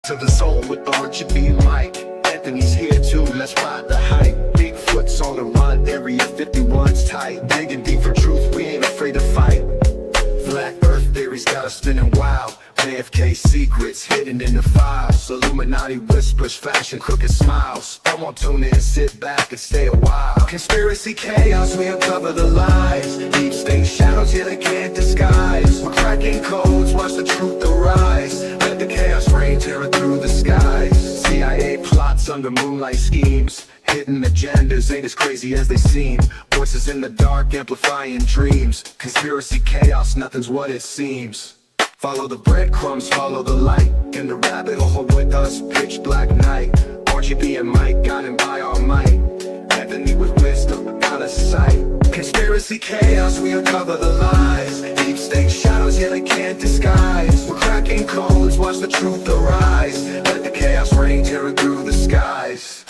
to the zone with the RGB mic. Anthony's here too, let's ride the hype. Bigfoot's on the run, area 51's tight. Digging deep for truth, we ain't afraid to fight. Black Earth theories got us spinning wild. JFK secrets hidden in the files. Illuminati whispers, fashion crooked smiles. I won't tune in, sit back and stay a while. Conspiracy chaos, we uncover the lies. Deep state shadows, yeah, they can't disguise. We're cracking codes, watch the truth arise. Let the chaos reign, tearing through the skies. CIA plots under moonlight schemes. Hidden agendas ain't as crazy as they seem. Voices in the dark amplifying dreams. Conspiracy chaos, nothing's what it seems. Follow the breadcrumbs, follow the light. In the rabbit hole with us, pitch black night. RGB and Mike, guided by our might. Anthony with wisdom, out of sight. Conspiracy chaos, we uncover the lies. Deep state shadows, yeah, they can't disguise. We're cracking codes, watch the truth arise. Let the chaos reign, tearing through the skies.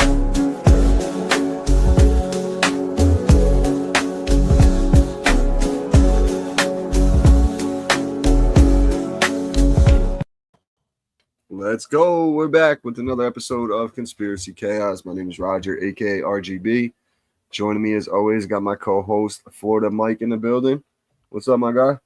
Let's go. We're back with another episode of Conspiracy Chaos. My name is Roger, aka RGB. Joining me as always, got my co-host Florida Mike in the building. What's up, my guy?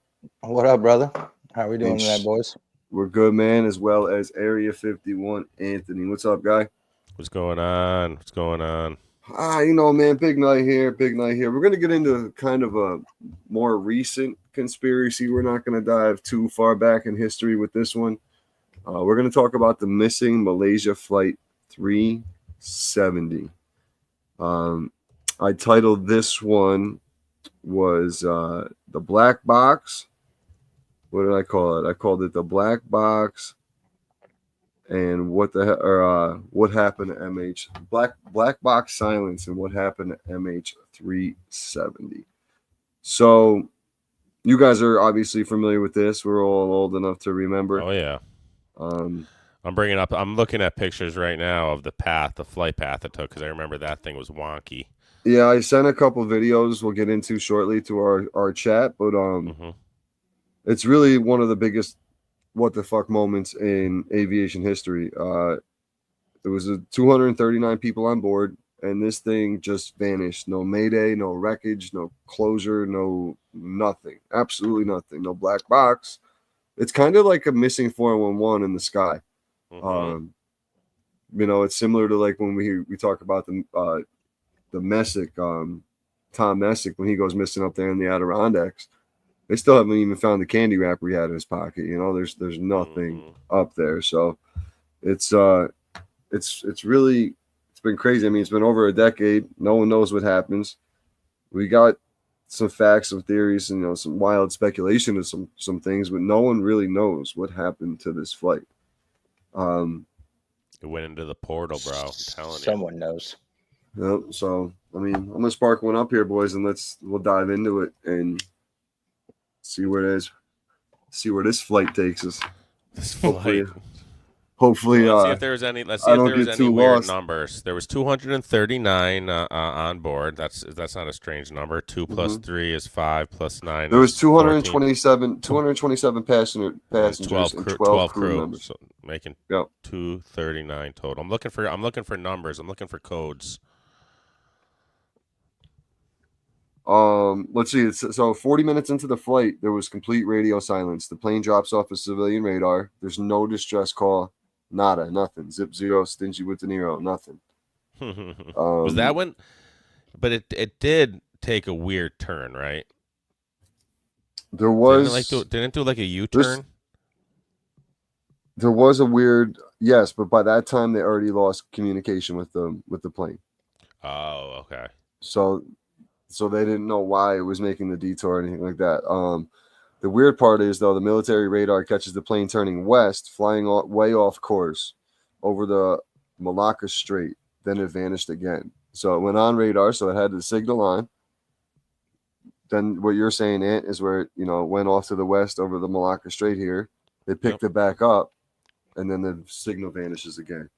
What up, brother? How we doing tonight, boys? We're good, man, as well as Area 51 Anthony. What's up, guy? What's going on? What's going on? You know, man, big night here, big night here. We're going to get into kind of a more recent conspiracy. We're not going to dive too far back in history with this one. We're going to talk about the missing Malaysia Flight 370. I titled this one was the Black Box. What did I call it? I called it the Black Box and what happened to MH Black Box Silence and what happened to MH370. So you guys are obviously familiar with this. We're all old enough to remember. Oh yeah. I'm looking at pictures right now of the flight path it took, because I remember that thing was wonky. Yeah, I sent a couple videos we'll get into shortly to our chat, but it's really one of the biggest what the fuck moments in aviation history. There was 239 people on board, and this thing just vanished. No mayday, no wreckage, no closure, no nothing. Absolutely nothing. No black box. It's kind of like a missing 411 in the sky. You know, it's similar to like when we talk about the Messick, Tom Messick, when he goes missing up there in the Adirondacks. They still haven't even found the candy wrapper he had in his pocket. You know, there's nothing up there. So it's been crazy. I mean, it's been over a decade. No one knows what happens. We got some facts, some theories, and, you know, some wild speculation of some things, but no one really knows what happened to this flight. It went into the portal, bro. I'm telling you. Someone knows. Yep. So, I mean, I'm gonna spark one up here, boys, and we'll dive into it and see where it is. See where this flight takes us. This flight. Hopefully, let's see if there's any. Let's see if there was any weird numbers. There was 239 on board. That's not a strange number. 2 plus 3 is 5 plus 9. There was 227 passengers 12 and 12 crew members, so making 239 total. I'm looking for numbers. I'm looking for codes. Let's see. So 40 minutes into the flight, there was complete radio silence. The plane drops off a civilian radar. There's no distress call. Nada, nothing. Zip zero, stingy with De Niro, nothing. Was that one? But it did take a weird turn, right? There was didn't it do like a U-turn? There was a weird but by that time they already lost communication with the plane. Oh, okay. So they didn't know why it was making the detour or anything like that. The weird part is, though, the military radar catches the plane turning west, flying way off course over the Malacca Strait. Then it vanished again. So it went on radar, so it had the signal on. Then what you're saying, Ant, is where it went off to the west over the Malacca Strait here. They picked it back up, and then the signal vanishes again.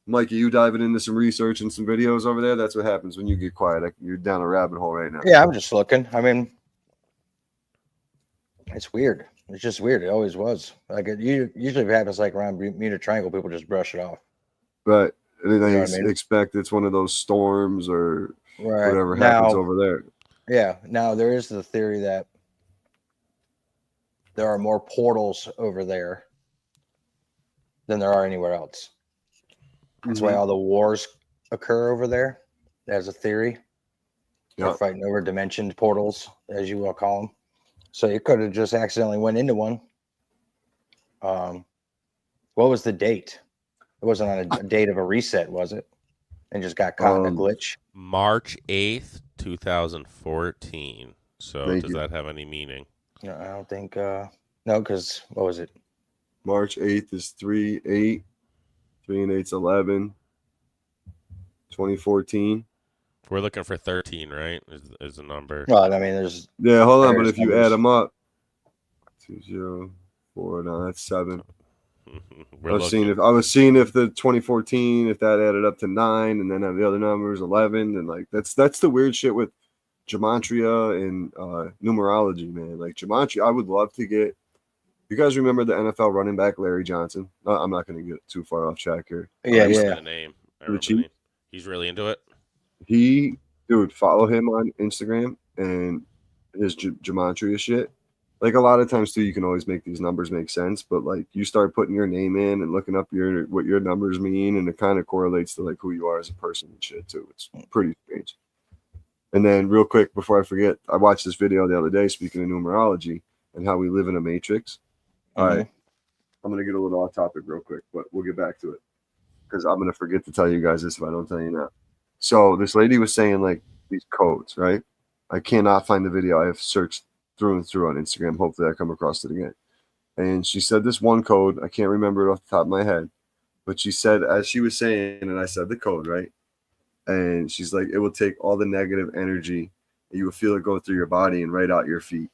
Mikey, you diving into some research and some videos over there? That's what happens when you get quiet. You're down a rabbit hole right now. Yeah, I'm just looking. I mean, it's weird. It's just weird. It always was. Like usually if it happens like around Bermuda Triangle, people just brush it off. Right. And then You know they what I mean? expect it's one of those storms or Right. whatever happens over there. Yeah. Now there is the theory that there are more portals over there than there are anywhere else. That's why all the wars occur over there. There's a theory. They're fighting over dimensioned portals, as you will call them. So you could have just accidentally went into one. What was the date? It wasn't on a date of a reset, was it? And just got caught in a glitch. March 8th, 2014. So does that have any meaning? No, I don't think. No, because what was it? March 8th is 3/8. 3 and 8's 11. 2014. We're looking for 13, right? Is the number? Well, I mean, there's. Yeah, hold on. But if you add them up, 2, 0, 4, no, that's 7. I was seeing if the 2014, if that added up to 9, and then have the other numbers 11, and like that's the weird shit with gematria and numerology, man. Like gematria, I would love to get. You guys remember the NFL running back Larry Johnson? I'm not going to get too far off track here. Yeah. The name. He's really into it. Dude, follow him on Instagram and his gematria shit. Like a lot of times too, you can always make these numbers make sense, but like you start putting your name in and looking up what your numbers mean, and it kind of correlates to like who you are as a person and shit too. It's pretty strange. And then real quick before I forget, I watched this video the other day speaking of numerology and how we live in a matrix. All right, I'm gonna get a little off topic real quick, but we'll get back to it because I'm gonna forget to tell you guys this if I don't tell you now. So this lady was saying like these codes, right? I cannot find the video. I have searched through and through on Instagram. Hopefully I come across it again. And she said this one code. I can't remember it off the top of my head, but she said, as she was saying, and I said the code, right? And she's like, it will take all the negative energy. You will feel it go through your body and right out your feet.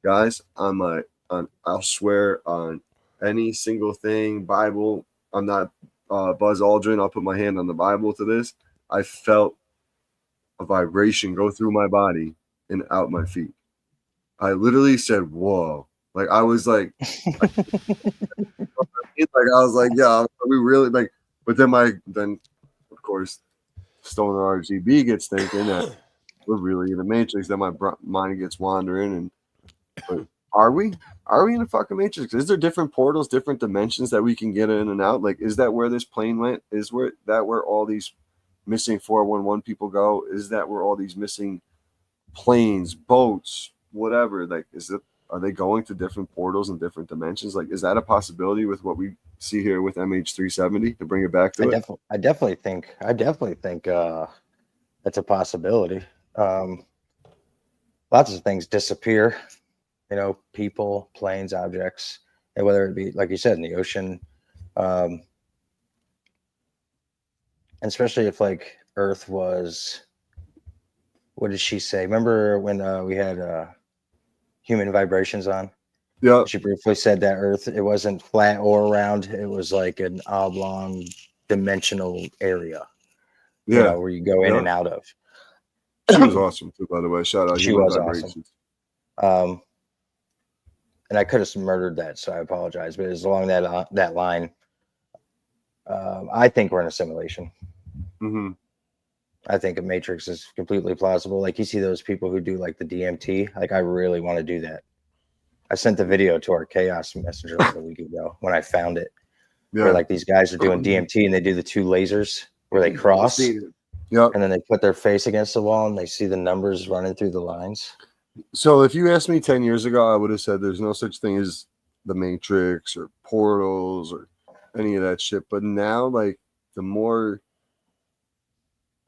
Guys, I'll swear on any single thing, Bible. I'm not Buzz Aldrin. I'll put my hand on the Bible to this. I felt a vibration go through my body and out my feet. I literally said, whoa. Like, I was like, I was like, yeah, we really like, but then of course, Stoner RGB gets thinking that we're really in the matrix. Then my mind gets wandering. But are we in a fucking matrix? Is there different portals, different dimensions that we can get in and out? Like, is that where this plane went? Is where all these missing 411 people go? Is that where all these missing planes, boats, whatever? Like, are they going to different portals and different dimensions? Like, is that a possibility with what we see here with MH370 to bring it back to it? I definitely think that's a possibility. Lots of things disappear, people, planes, objects, and whether it be, like you said, in the ocean, and especially if like Earth was, what did she say? Remember when we had human vibrations on? Yeah. She briefly said that Earth, it wasn't flat or round. It was like an oblong dimensional area. Yeah. Where you go in and out of. She was awesome too, by the way. Shout out. She was awesome. And I could have murdered that, so I apologize. But it's along that line. I think we're in a simulation. Mm-hmm. I think a matrix is completely plausible. Like you see those people who do like the DMT. Like I really want to do that. I sent the video to our Chaos Messenger like a week ago when I found it. Yeah. Where like these guys are doing DMT and they do the 2 lasers where they cross. Yep. And then they put their face against the wall and they see the numbers running through the lines. So if you asked me 10 years ago, I would have said there's no such thing as the Matrix or portals or any of that shit. But now, like, the more,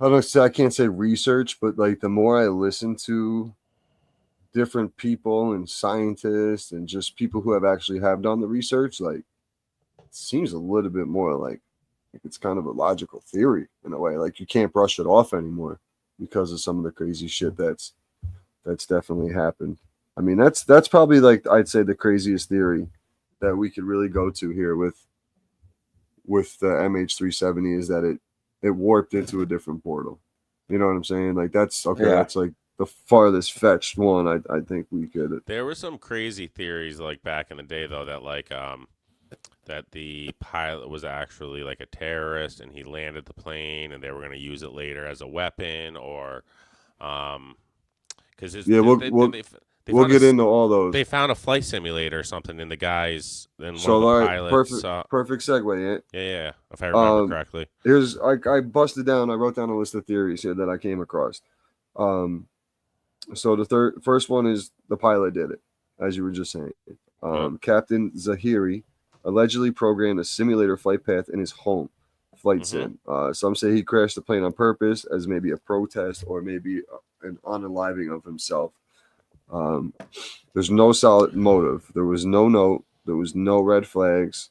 I can't say research, but like the more I listen to different people and scientists and just people who have done the research, like, it seems a little bit more like it's kind of a logical theory in a way. Like you can't brush it off anymore because of some of the crazy shit that's definitely happened. I mean, that's probably like, I'd say the craziest theory that we could really go to here with the MH370 is that it warped into a different portal. You know what I'm saying? Like that's okay. Yeah. That's like the farthest fetched one. I think we could. There were some crazy theories like back in the day though that like that the pilot was actually like a terrorist and he landed the plane and they were going to use it later as a weapon or because we'll get into all those. They found a flight simulator or something in the guys in So one of the pilots. Perfect segue. Yeah, if I remember correctly. Here's I busted down. I wrote down a list of theories here that I came across. So the first one is the pilot did it, as you were just saying. Captain Zahiri allegedly programmed a simulator flight path in his home flight sim. Some say he crashed the plane on purpose as maybe a protest or maybe an unaliving of himself. There's no solid motive. There was no note. There was no red flags,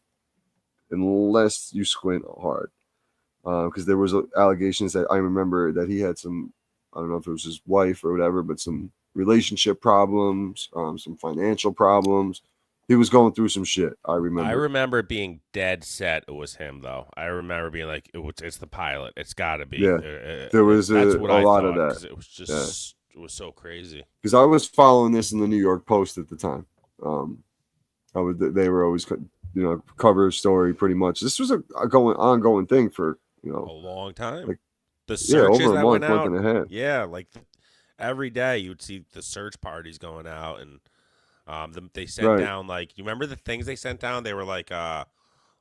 unless you squint hard. Because there was allegations that I remember that he had some, I don't know if it was his wife or whatever, but some relationship problems, some financial problems. He was going through some shit. I remember being dead set it was him, though. I remember being like, it's the pilot. It's got to be. Yeah, there was a lot of that. It was just, it was so crazy. Because I was following this in the New York Post at the time. They were always, cover story pretty much. This was a ongoing thing for, a long time. Like, the searches over a that month, went out. month and a half. Yeah, like every day you would see the search parties going out and they sent down like, you remember the things they sent down? They were like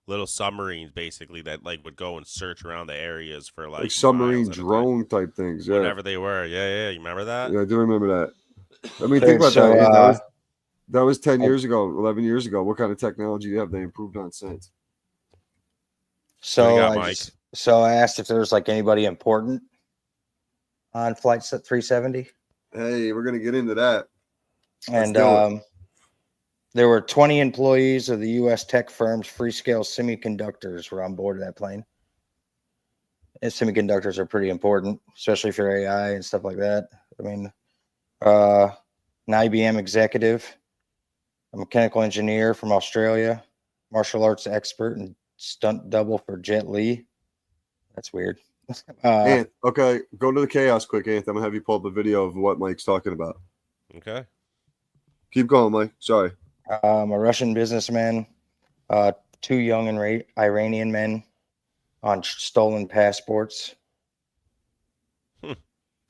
little submarines basically that like would go and search around the areas for like submarine drone type things. Yeah, whatever they were. Yeah. You remember that? Yeah, I do remember that. I mean, think about that. That was 10 years ago, 11 years ago. What kind of technology have they improved on since? So I asked if there was like anybody important on Flight 370. Hey, we're gonna get into that. And there were 20 employees of the U.S. tech firms Freescale Semiconductors were on board of that plane. And semiconductors are pretty important, especially for AI and stuff like that. I mean, an IBM executive, a mechanical engineer from Australia, martial arts expert, and stunt double for Jet Li. That's weird. Okay, go to the chaos quick, Anth. I'm gonna have you pull up a video of what Mike's talking about. Okay. Keep going, Mike. Sorry. A Russian businessman, 2 young and Iranian men on stolen passports,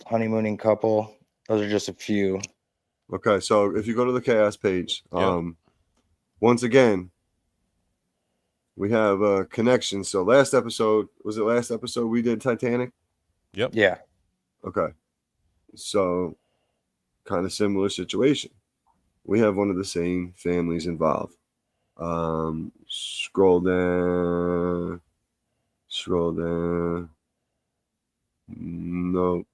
honeymooning couple. Those are just a few. Okay, so if you go to the chaos page, once again, we have a connection. So last episode we did Titanic? Yep. Yeah. Okay. So kind of similar situation. We have one of the same families involved. Scroll down. No.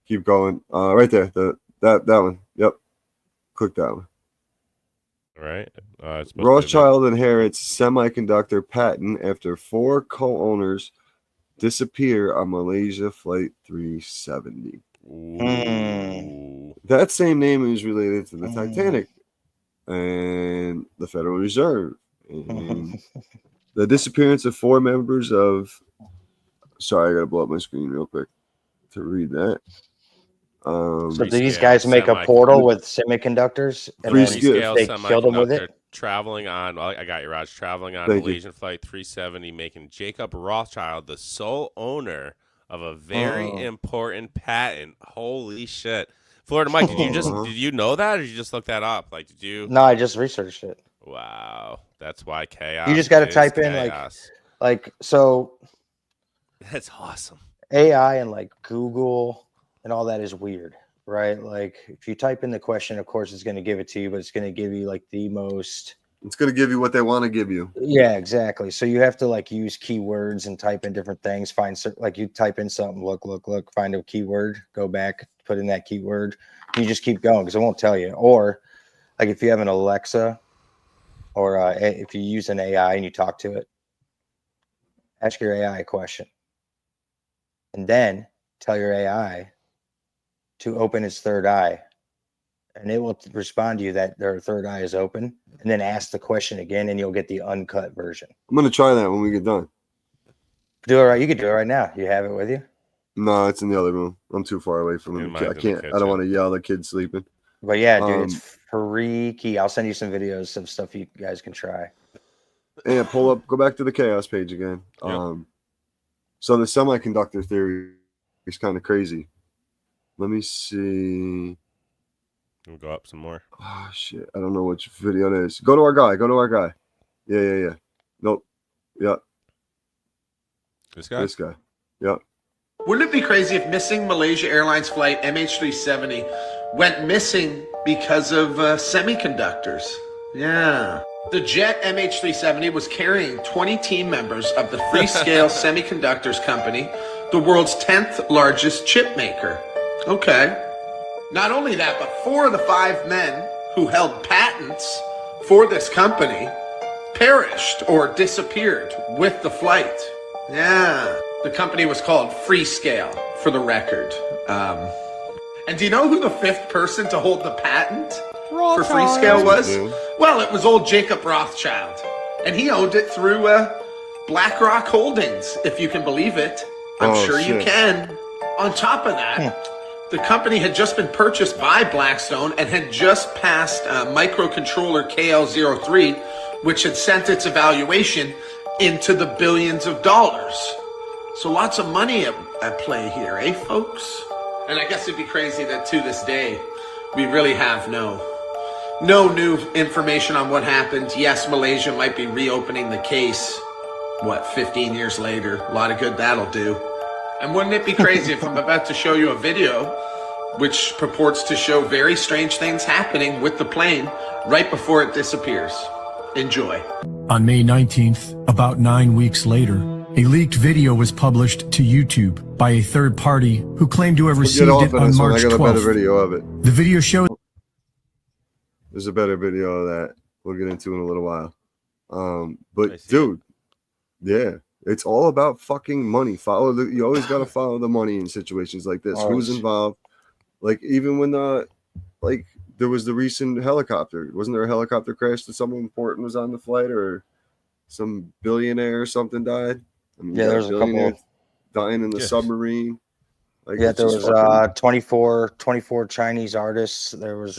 Keep going. Right there. That one. Yep. Click that one. All right. Rothschild inherits semiconductor patent after 4 co-owners disappear on Malaysia Flight 370. That same name is related to the Titanic and the Federal Reserve. And the disappearance of 4 members of... Sorry, I got to blow up my screen real quick to read that. So these guys make a portal with semiconductors and then they killed them with it? Traveling on, I got you, Raj. Traveling on Malaysian Flight 370, making Jacob Rothschild the sole owner of a very important patent. Holy shit. Florida Mike, did you know that or did you just look that up? Like, did you? No, I just researched it. Wow. That's why chaos. You just got to type in so. That's awesome. AI and like Google and all that is weird, right? Like if you type in the question, of course it's going to give it to you, but it's going to give you like the most. It's going to give you what they want to give you. Yeah, exactly. So you have to like use keywords and type in different things. Like you type in something, look, find a keyword, go back, put in that keyword. You just keep going because it won't tell you. Or like if you have an Alexa or if you use an AI and you talk to it, ask your AI a question. And then tell your AI to open its third eye. And it will respond to you that their third eye is open. And then ask the question again, and you'll get the uncut version. I'm going to try that when we get done. Do it right. You can do it right now. You have it with you? No, it's in the other room. I'm too far away from him. I can't. I don't want to yell. The kid's sleeping. But yeah, dude, it's freaky. I'll send you some videos of stuff you guys can try. And go back to the chaos page again. Yep. So the semiconductor theory is kind of crazy. Let me see. We'll go up some more. Oh shit! I don't know which video it is. Go to our guy. Yeah. Nope. Yeah. This guy. Yep. Wouldn't it be crazy if missing Malaysia Airlines flight MH370 went missing because of semiconductors? Yeah. The jet MH370 was carrying 20 team members of the Freescale Semiconductors Company, the world's 10th largest chip maker. Okay. Not only that, but 4 of the 5 men who held patents for this company perished or disappeared with the flight. Yeah. The company was called Freescale, for the record. And do you know who the 5th person to hold the patent for Freescale was? Well, it was old Jacob Rothschild. And he owned it through BlackRock Holdings, if you can believe it. I'm sure you can. On top of that, the company had just been purchased by Blackstone and had just passed microcontroller KL03, which had sent its evaluation into the billions of dollars. So lots of money at play here, eh, folks? And I guess it'd be crazy that to this day, we really have no new information on what happened. Yes, Malaysia might be reopening the case, 15 years later? A lot of good that'll do. And wouldn't it be crazy if I'm about to show you a video which purports to show very strange things happening with the plane right before it disappears? Enjoy. On May 19th, about 9 weeks later, a leaked video was published to YouTube by a third party who claimed to have received it on March 12th. I got a better video of it. The video shows... There's a better video of that we'll get into in a little while. But dude, yeah, it's all about fucking money. You always got to follow the money in situations like this. Who's involved? Like even when there was the recent helicopter. Wasn't there a helicopter crash that someone important was on the flight, or some billionaire or something died? I mean, yeah, there's a couple dying in the submarine. Like, yeah, there was 24 Chinese artists. There was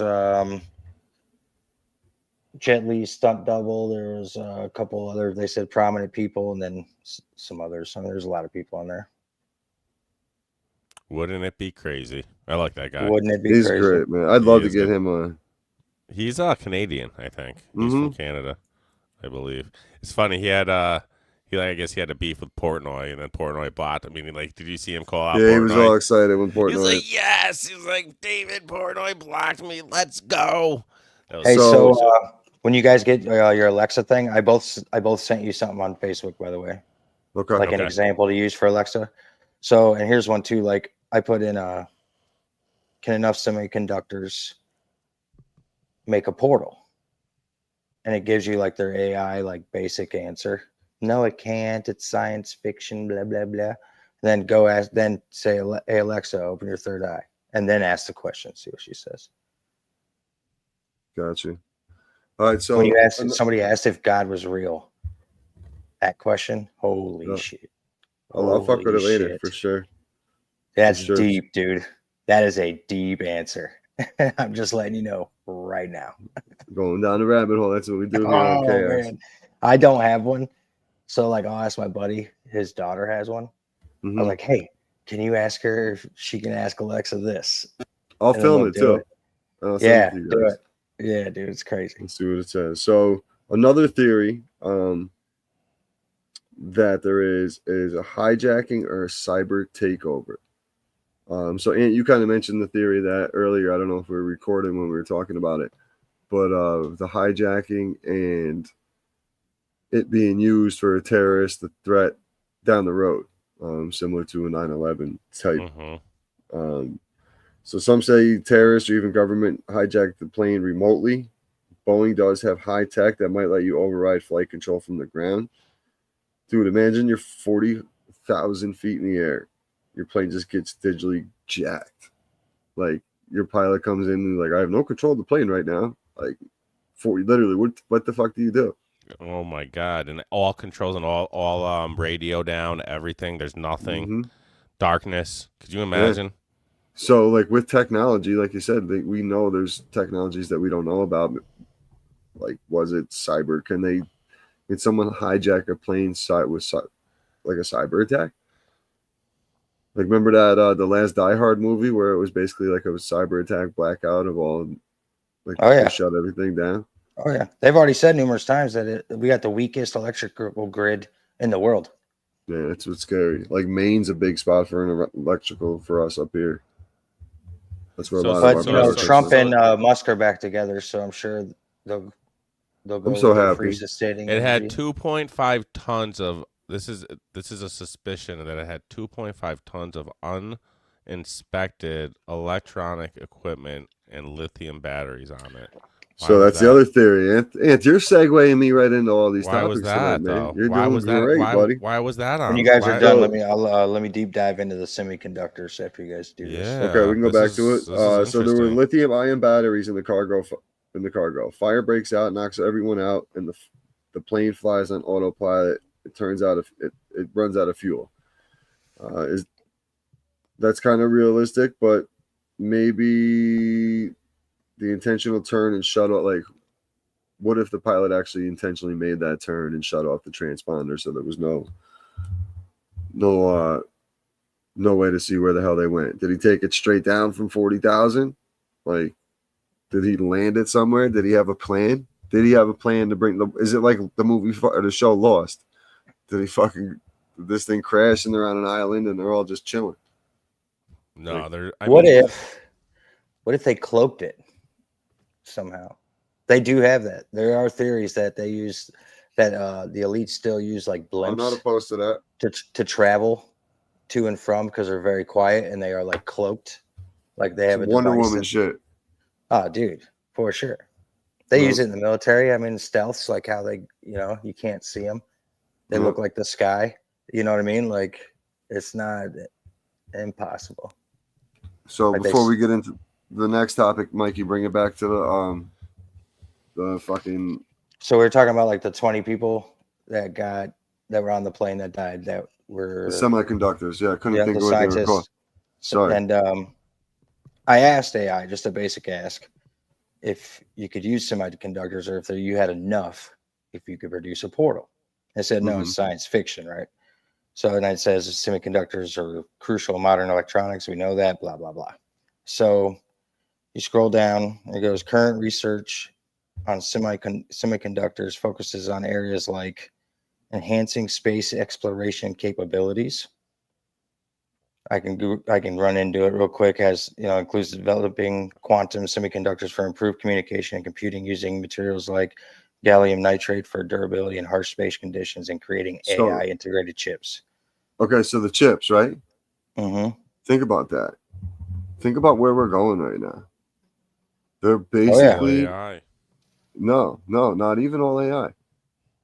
Jet Li stunt double. There was a couple other, they said, prominent people, and then some others. I mean, there's a lot of people on there. Wouldn't it be crazy? I like that guy. Wouldn't it be He's crazy? great, man. I'd love to get him on. He's Canadian, I think. He's from Canada, I believe. It's funny. He had I guess he had a beef with Portnoy, and then Portnoy bought. I mean, like, did you see him call out? Yeah, Portnoy? He was all excited when Portnoy. He was like, "Yes!" He was like, "David Portnoy blocked me. Let's go." Hey, so when you guys get your Alexa thing, I both sent you something on Facebook, by the way. Okay. Like an example to use for Alexa. So, and here's one too. Like I put in can enough semiconductors make a portal? And it gives you like their AI like basic answer. No, it can't. It's science fiction, blah, blah, blah. Then then say, hey, Alexa, open your third eye. And then ask the question, see what she says. Gotcha. All right. So when somebody asked if God was real, that question, holy shit. I'll fuck with it later for sure. That's deep, dude. That is a deep answer. I'm just letting you know right now. Going down the rabbit hole. That's what we do here on Chaos. Man. I don't have one. So like I'll ask my buddy, his daughter has one. I was like, hey, can you ask her if she can ask Alexa this? I'll film it too. Yeah, do it. Yeah, dude, it's crazy. Let's see what it says. So another theory that there is a hijacking or a cyber takeover. So Ant, you kind of mentioned the theory that earlier. I don't know if we were recording when we were talking about it, but the hijacking and it being used for a terrorist threat down the road, similar to a 9/11 type. So some say terrorists or even government hijacked the plane remotely. Boeing does have high tech that might let you override flight control from the ground. Dude, imagine you're 40,000 feet in the air. Your plane just gets digitally jacked. Like your pilot comes in and like, I have no control of the plane right now. Like, literally, what the fuck do you do? Oh my god! And all controls and all radio down, everything. There's nothing. Darkness. Could you imagine? So, like with technology, like you said, we know there's technologies that we don't know about. Like, was it cyber? Did someone hijack a plane with like a cyber attack? Like, remember that the last Die Hard movie where it was basically like a cyber attack blackout of all, like they shut everything down. Oh yeah, they've already said numerous times that we got the weakest electrical grid in the world. Yeah, that's what's scary. Like Maine's a big spot for an electrical for us up here. That's where a lot of our power. But Trump and Musk are back together, so I'm sure they'll go. I'm so happy. Freeze-estating it had 2.5 tons of. This is a suspicion that it had 2.5 tons of uninspected electronic equipment and lithium batteries on it. So that's the other theory. Ant, you're segueing me right into all these topics was that, tonight, man. though? You're Why doing was that? great, buddy. Why was that on? When you guys are done, let me deep dive into the semiconductors after you guys do this. Okay, we can go back to it. So there were lithium-ion batteries in the cargo. Fire breaks out, knocks everyone out, and the plane flies on autopilot. It turns out it runs out of fuel. That's kind of realistic, but maybe the intentional turn and shut off, like, what if the pilot actually intentionally made that turn and shut off the transponder so there was no way to see where the hell they went? Did he take it straight down from 40,000? Like, did he land it somewhere? Did he have a plan? Did he have a plan to bring is it like the movie or the show Lost? Did this thing crash and they're on an island and they're all just chilling? No, what if they cloaked it somehow? They do have that. There are theories that they use that the elites still use like blimps. I'm not opposed to that. To travel to and from because they're very quiet and they are like cloaked, like they have a Wonder Woman shit. Oh, dude, for sure. They use it in the military. I mean, stealth's like how they, you can't see them. They look like the sky. You know what I mean? Like, it's not impossible. So like before we get into the next topic, Mikey, bring it back to the fucking. So we were talking about like the 20 people that were on the plane that died that were the semiconductors. Yeah, I couldn't think of what they were called. Sorry. And I asked AI, just a basic ask, if you could use semiconductors or if you had enough, if you could produce a portal. I said, no, it's science fiction, right? So, and it says semiconductors are crucial in modern electronics. We know that, blah, blah, blah. So you scroll down, it goes, current research on semiconductors focuses on areas like enhancing space exploration capabilities. I can run into it real quick. Includes developing quantum semiconductors for improved communication and computing using materials like gallium nitride for durability in harsh space conditions and creating AI integrated chips. Okay, so the chips, right? Mm-hmm. Think about that. Think about where we're going right now. They're basically AI. No, not even all AI.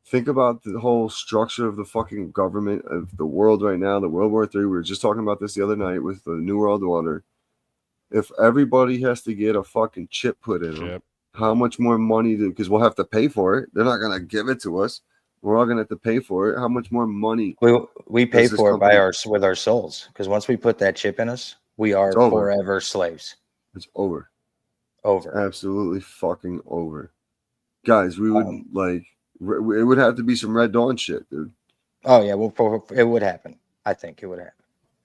Think about the whole structure of the fucking government of the world right now, the World War III. We were just talking about this the other night with the New World Order. If everybody has to get a fucking chip put in them, how much more money because we'll have to pay for it. They're not going to give it to us. We're all going to have to pay for it. How much more money? We pay for it with our souls. Because once we put that chip in us, we are forever slaves. It's over. Over. Absolutely fucking over. Guys, we would it would have to be some Red Dawn shit, dude. Oh yeah, well, it would happen. I think it would happen.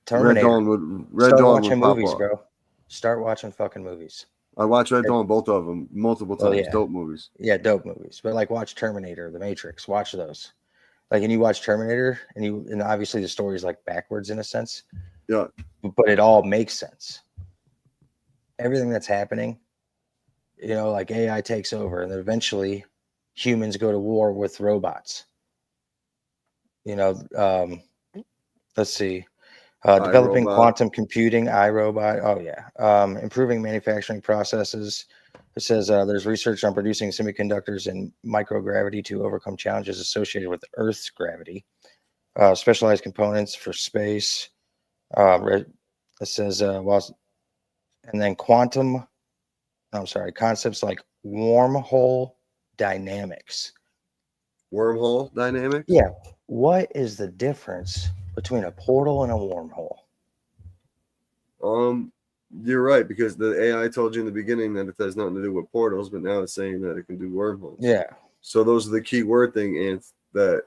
Terminator. Red Dawn would watching movies, bro. Start watching fucking movies. I watched Red Dawn, both of them, multiple times. Yeah. Dope movies. Yeah, dope movies. But like, watch Terminator, The Matrix. Watch those. Like, and you watch Terminator, and obviously the story is like backwards in a sense. Yeah. But it all makes sense. Everything that's happening, like AI takes over, and then eventually humans go to war with robots. Let's see. Developing quantum computing, iRobot. Oh, yeah. Improving manufacturing processes. It says there's research on producing semiconductors in microgravity to overcome challenges associated with Earth's gravity. Specialized components for space. It says, and then concepts like wormhole dynamics. Wormhole dynamics? Yeah. What is the difference between a portal and a wormhole? You're right, because the AI told you in the beginning that it has nothing to do with portals, but now it's saying that it can do wormholes. Yeah. So those are the key word thing, and that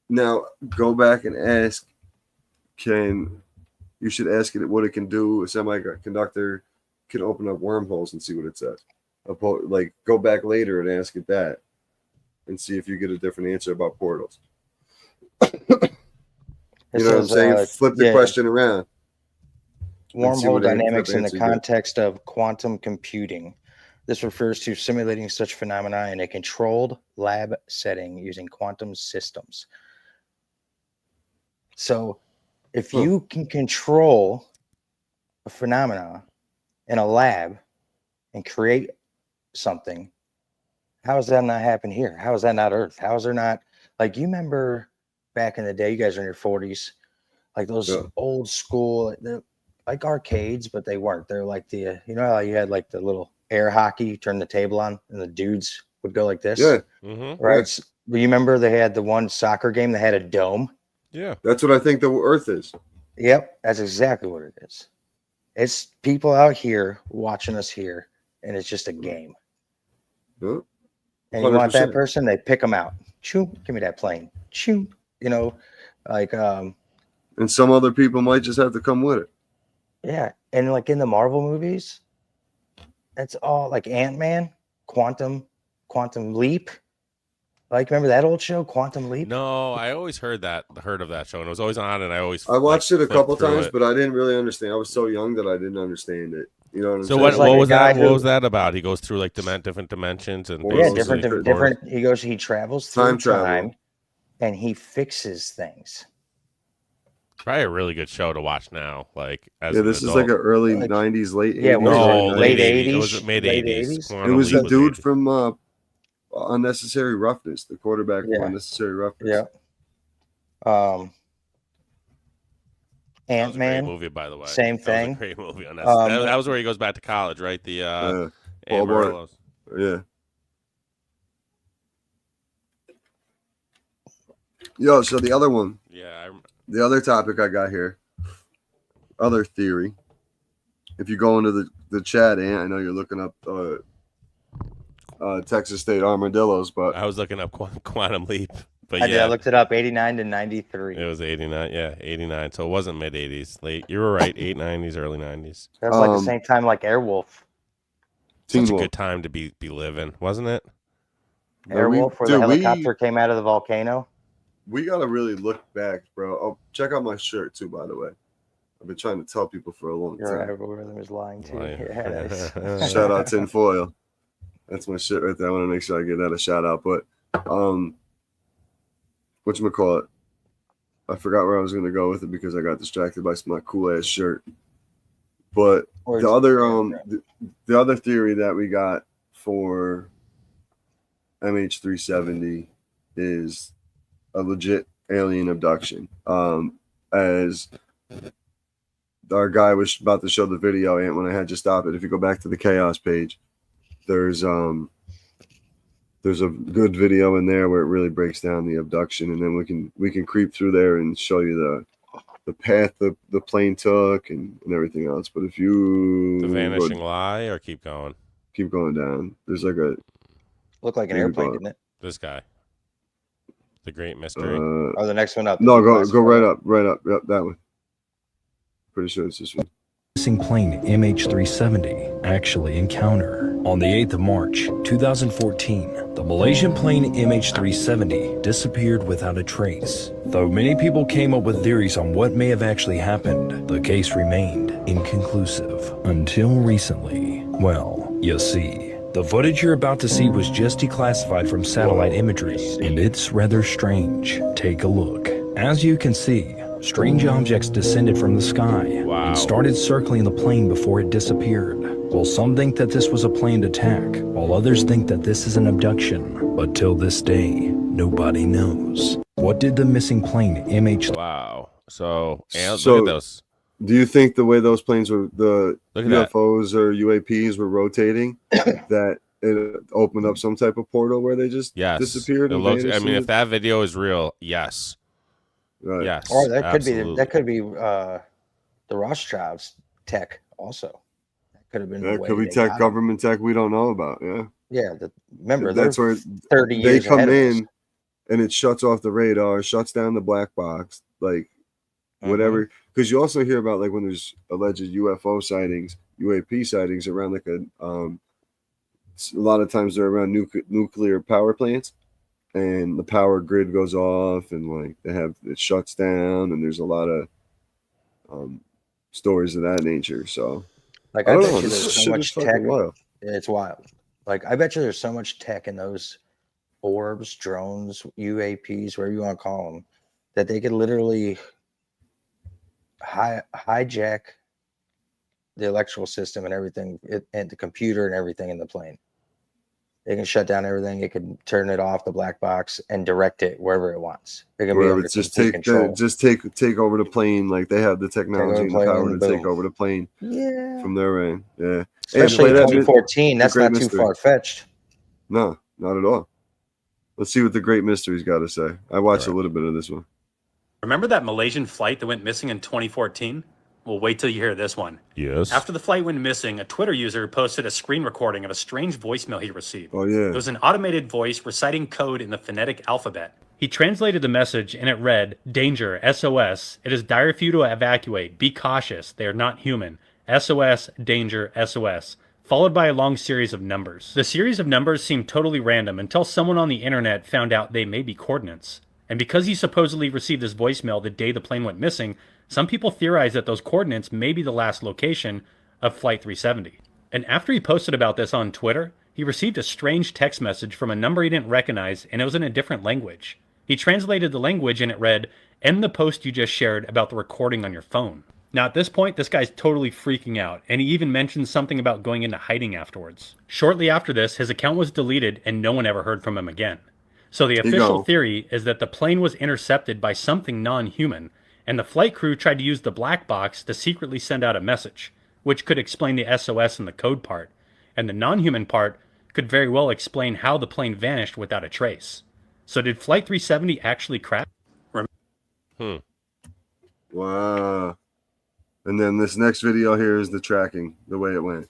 now go back and ask, you should ask it what it can do. A semiconductor can open up wormholes and see what it says. Like go back later and ask it that and see if you get a different answer about portals. You know what I'm saying? Flip the question around. Wormhole dynamics in the context of quantum computing. This refers to simulating such phenomena in a controlled lab setting using quantum systems. So if you can control a phenomena in a lab and create something, how does that not happen here? How is that not Earth? How is there not, like, you remember back in the day, you guys are in your 40s, like those old school, like arcades, but they weren't. They're like the, you know how you had like the little air hockey, you turn the table on and the dudes would go like this? Yeah. Right. Yeah. You remember they had the one soccer game that had a dome? Yeah. That's what I think the Earth is. Yep. That's exactly what it is. It's people out here watching us here, and it's just a game. Yeah. And you want that person, they pick them out. Choo, give me that plane. Choo. You know, like and some other people might just have to come with it. Yeah. And like in the Marvel movies, it's all like Ant-Man, Quantum Leap. Like, remember that old show, Quantum Leap? No, I always heard of that show, and it was always on, and I watched it a couple times, but I didn't really understand. I was so young that I didn't understand it. You know what I'm saying? What was that? What was that about? He goes through like different dimensions and different. He travels through time, and he fixes things. Probably a really good show to watch now. Like, this is like an early '90s, late '80s. Yeah, late '80s. It was mid '80s. It was the dude from Unnecessary Roughness, the quarterback from Unnecessary Roughness. Yeah. Ant-Man movie, by the way. Same thing. That was a great movie. That was where he goes back to college, right? The Yeah. Yo, so the other one. Yeah. The other topic I got here, other theory. If you go into the chat, I know you're looking up Texas State Armadillos, but I was looking up Quantum Leap. But I looked it up, 89 to 93. It was 89, 89. So it wasn't mid 80s, late. You were right, 90s, early 90s. That was like the same time like Airwolf. Such a good time to be living, wasn't it? Airwolf, where the helicopter came out of the volcano. We gotta really look back, bro. Oh, check out my shirt too, by the way. I've been trying to tell people for a long time. Your algorithm is lying too. Yeah, shout out Tinfoil. That's my shit right there. I want to make sure I give that a shout out. But whatchamacallit? I forgot where I was gonna go with it because I got distracted by my cool ass shirt. But the other theory that we got for MH370 is a legit alien abduction. As our guy was about to show the video, and when I had you stop it, if you go back to the chaos page, there's a good video in there where it really breaks down the abduction, and then we can creep through there and show you the path the plane took and everything else. But if you the vanishing lie, or keep going down, there's like look like an airplane, didn't it? This guy, the Great Mystery. The next one up. No, go right up. Yep, that one. Pretty sure it's this one. Missing plane MH370 actually encounter. On the 8th of March, 2014, the Malaysian plane MH370 disappeared without a trace. Though many people came up with theories on what may have actually happened, the case remained inconclusive until recently. Well, you see, the footage you're about to see was just declassified from satellite imagery, and it's rather strange. Take a look. As you can see, strange objects descended from the sky and started circling the plane before it disappeared. Well, some think that this was a planned attack, while others think that this is an abduction. But till this day, nobody knows. What did the missing plane MH... Wow. So look at those. Do you think the way those planes were, the UFOs or UAPs were rotating, that it opened up some type of portal where they just disappeared? If that video is real, yes. Right. Yes. Or that absolutely. could be the Rothschilds tech also. That could have been the That way could be they tech, got 'em. government tech we don't know about. Yeah. Yeah, remember That's they're where 30 they years come ahead of us. in and it shuts off the radar, shuts down the black box, like whatever. Because you also hear about like when there's alleged UFO sightings, UAP sightings around like a lot of times they're around nuclear power plants, and the power grid goes off, and like it shuts down, and there's a lot of stories of that nature. So Like I I don't bet know. you This there's so shit is much fucking tech. wild. It's wild. Like I bet you there's so much tech in those orbs, drones, UAPs, whatever you want to call them, that they could literally hijack the electrical system and everything, and the computer and everything in the plane. They can shut down everything. It can turn it off, the black box, and direct it wherever it wants. It can be Where under it's just complete control. take over the plane. Like they have the technology and the power to take boom. over the plane Yeah. from their end. Yeah. Especially in play that 2014. That's Great not too Mystery. far fetched. No, not at all. Let's see what the Great Mystery's got to say. I watched All a little bit of this one. Remember that Malaysian flight that went missing in 2014? Well, wait till you hear this one. Yes. After the flight went missing, a Twitter user posted a screen recording of a strange voicemail he received. Oh yeah. It was an automated voice reciting code in the phonetic alphabet. He translated the message and it read, "Danger, SOS. It is dire for you to evacuate. Be cautious. They are not human. SOS, danger, SOS." Followed by a long series of numbers. The series of numbers seemed totally random until someone on the internet found out they may be coordinates. And because he supposedly received this voicemail the day the plane went missing, some people theorize that those coordinates may be the last location of Flight 370. And after he posted about this on Twitter, he received a strange text message from a number he didn't recognize, and it was in a different language. He translated the language and it read, "End the post you just shared about the recording on your phone." Now at this point, this guy's totally freaking out, and he even mentions something about going into hiding afterwards. Shortly after this, his account was deleted and no one ever heard from him again. So the official theory is that the plane was intercepted by something non-human, and the flight crew tried to use the black box to secretly send out a message, which could explain the SOS and the code part, and the non-human part could very well explain how the plane vanished without a trace. So did Flight 370 actually crash? Wow. And then this next video here is the tracking, the way it went.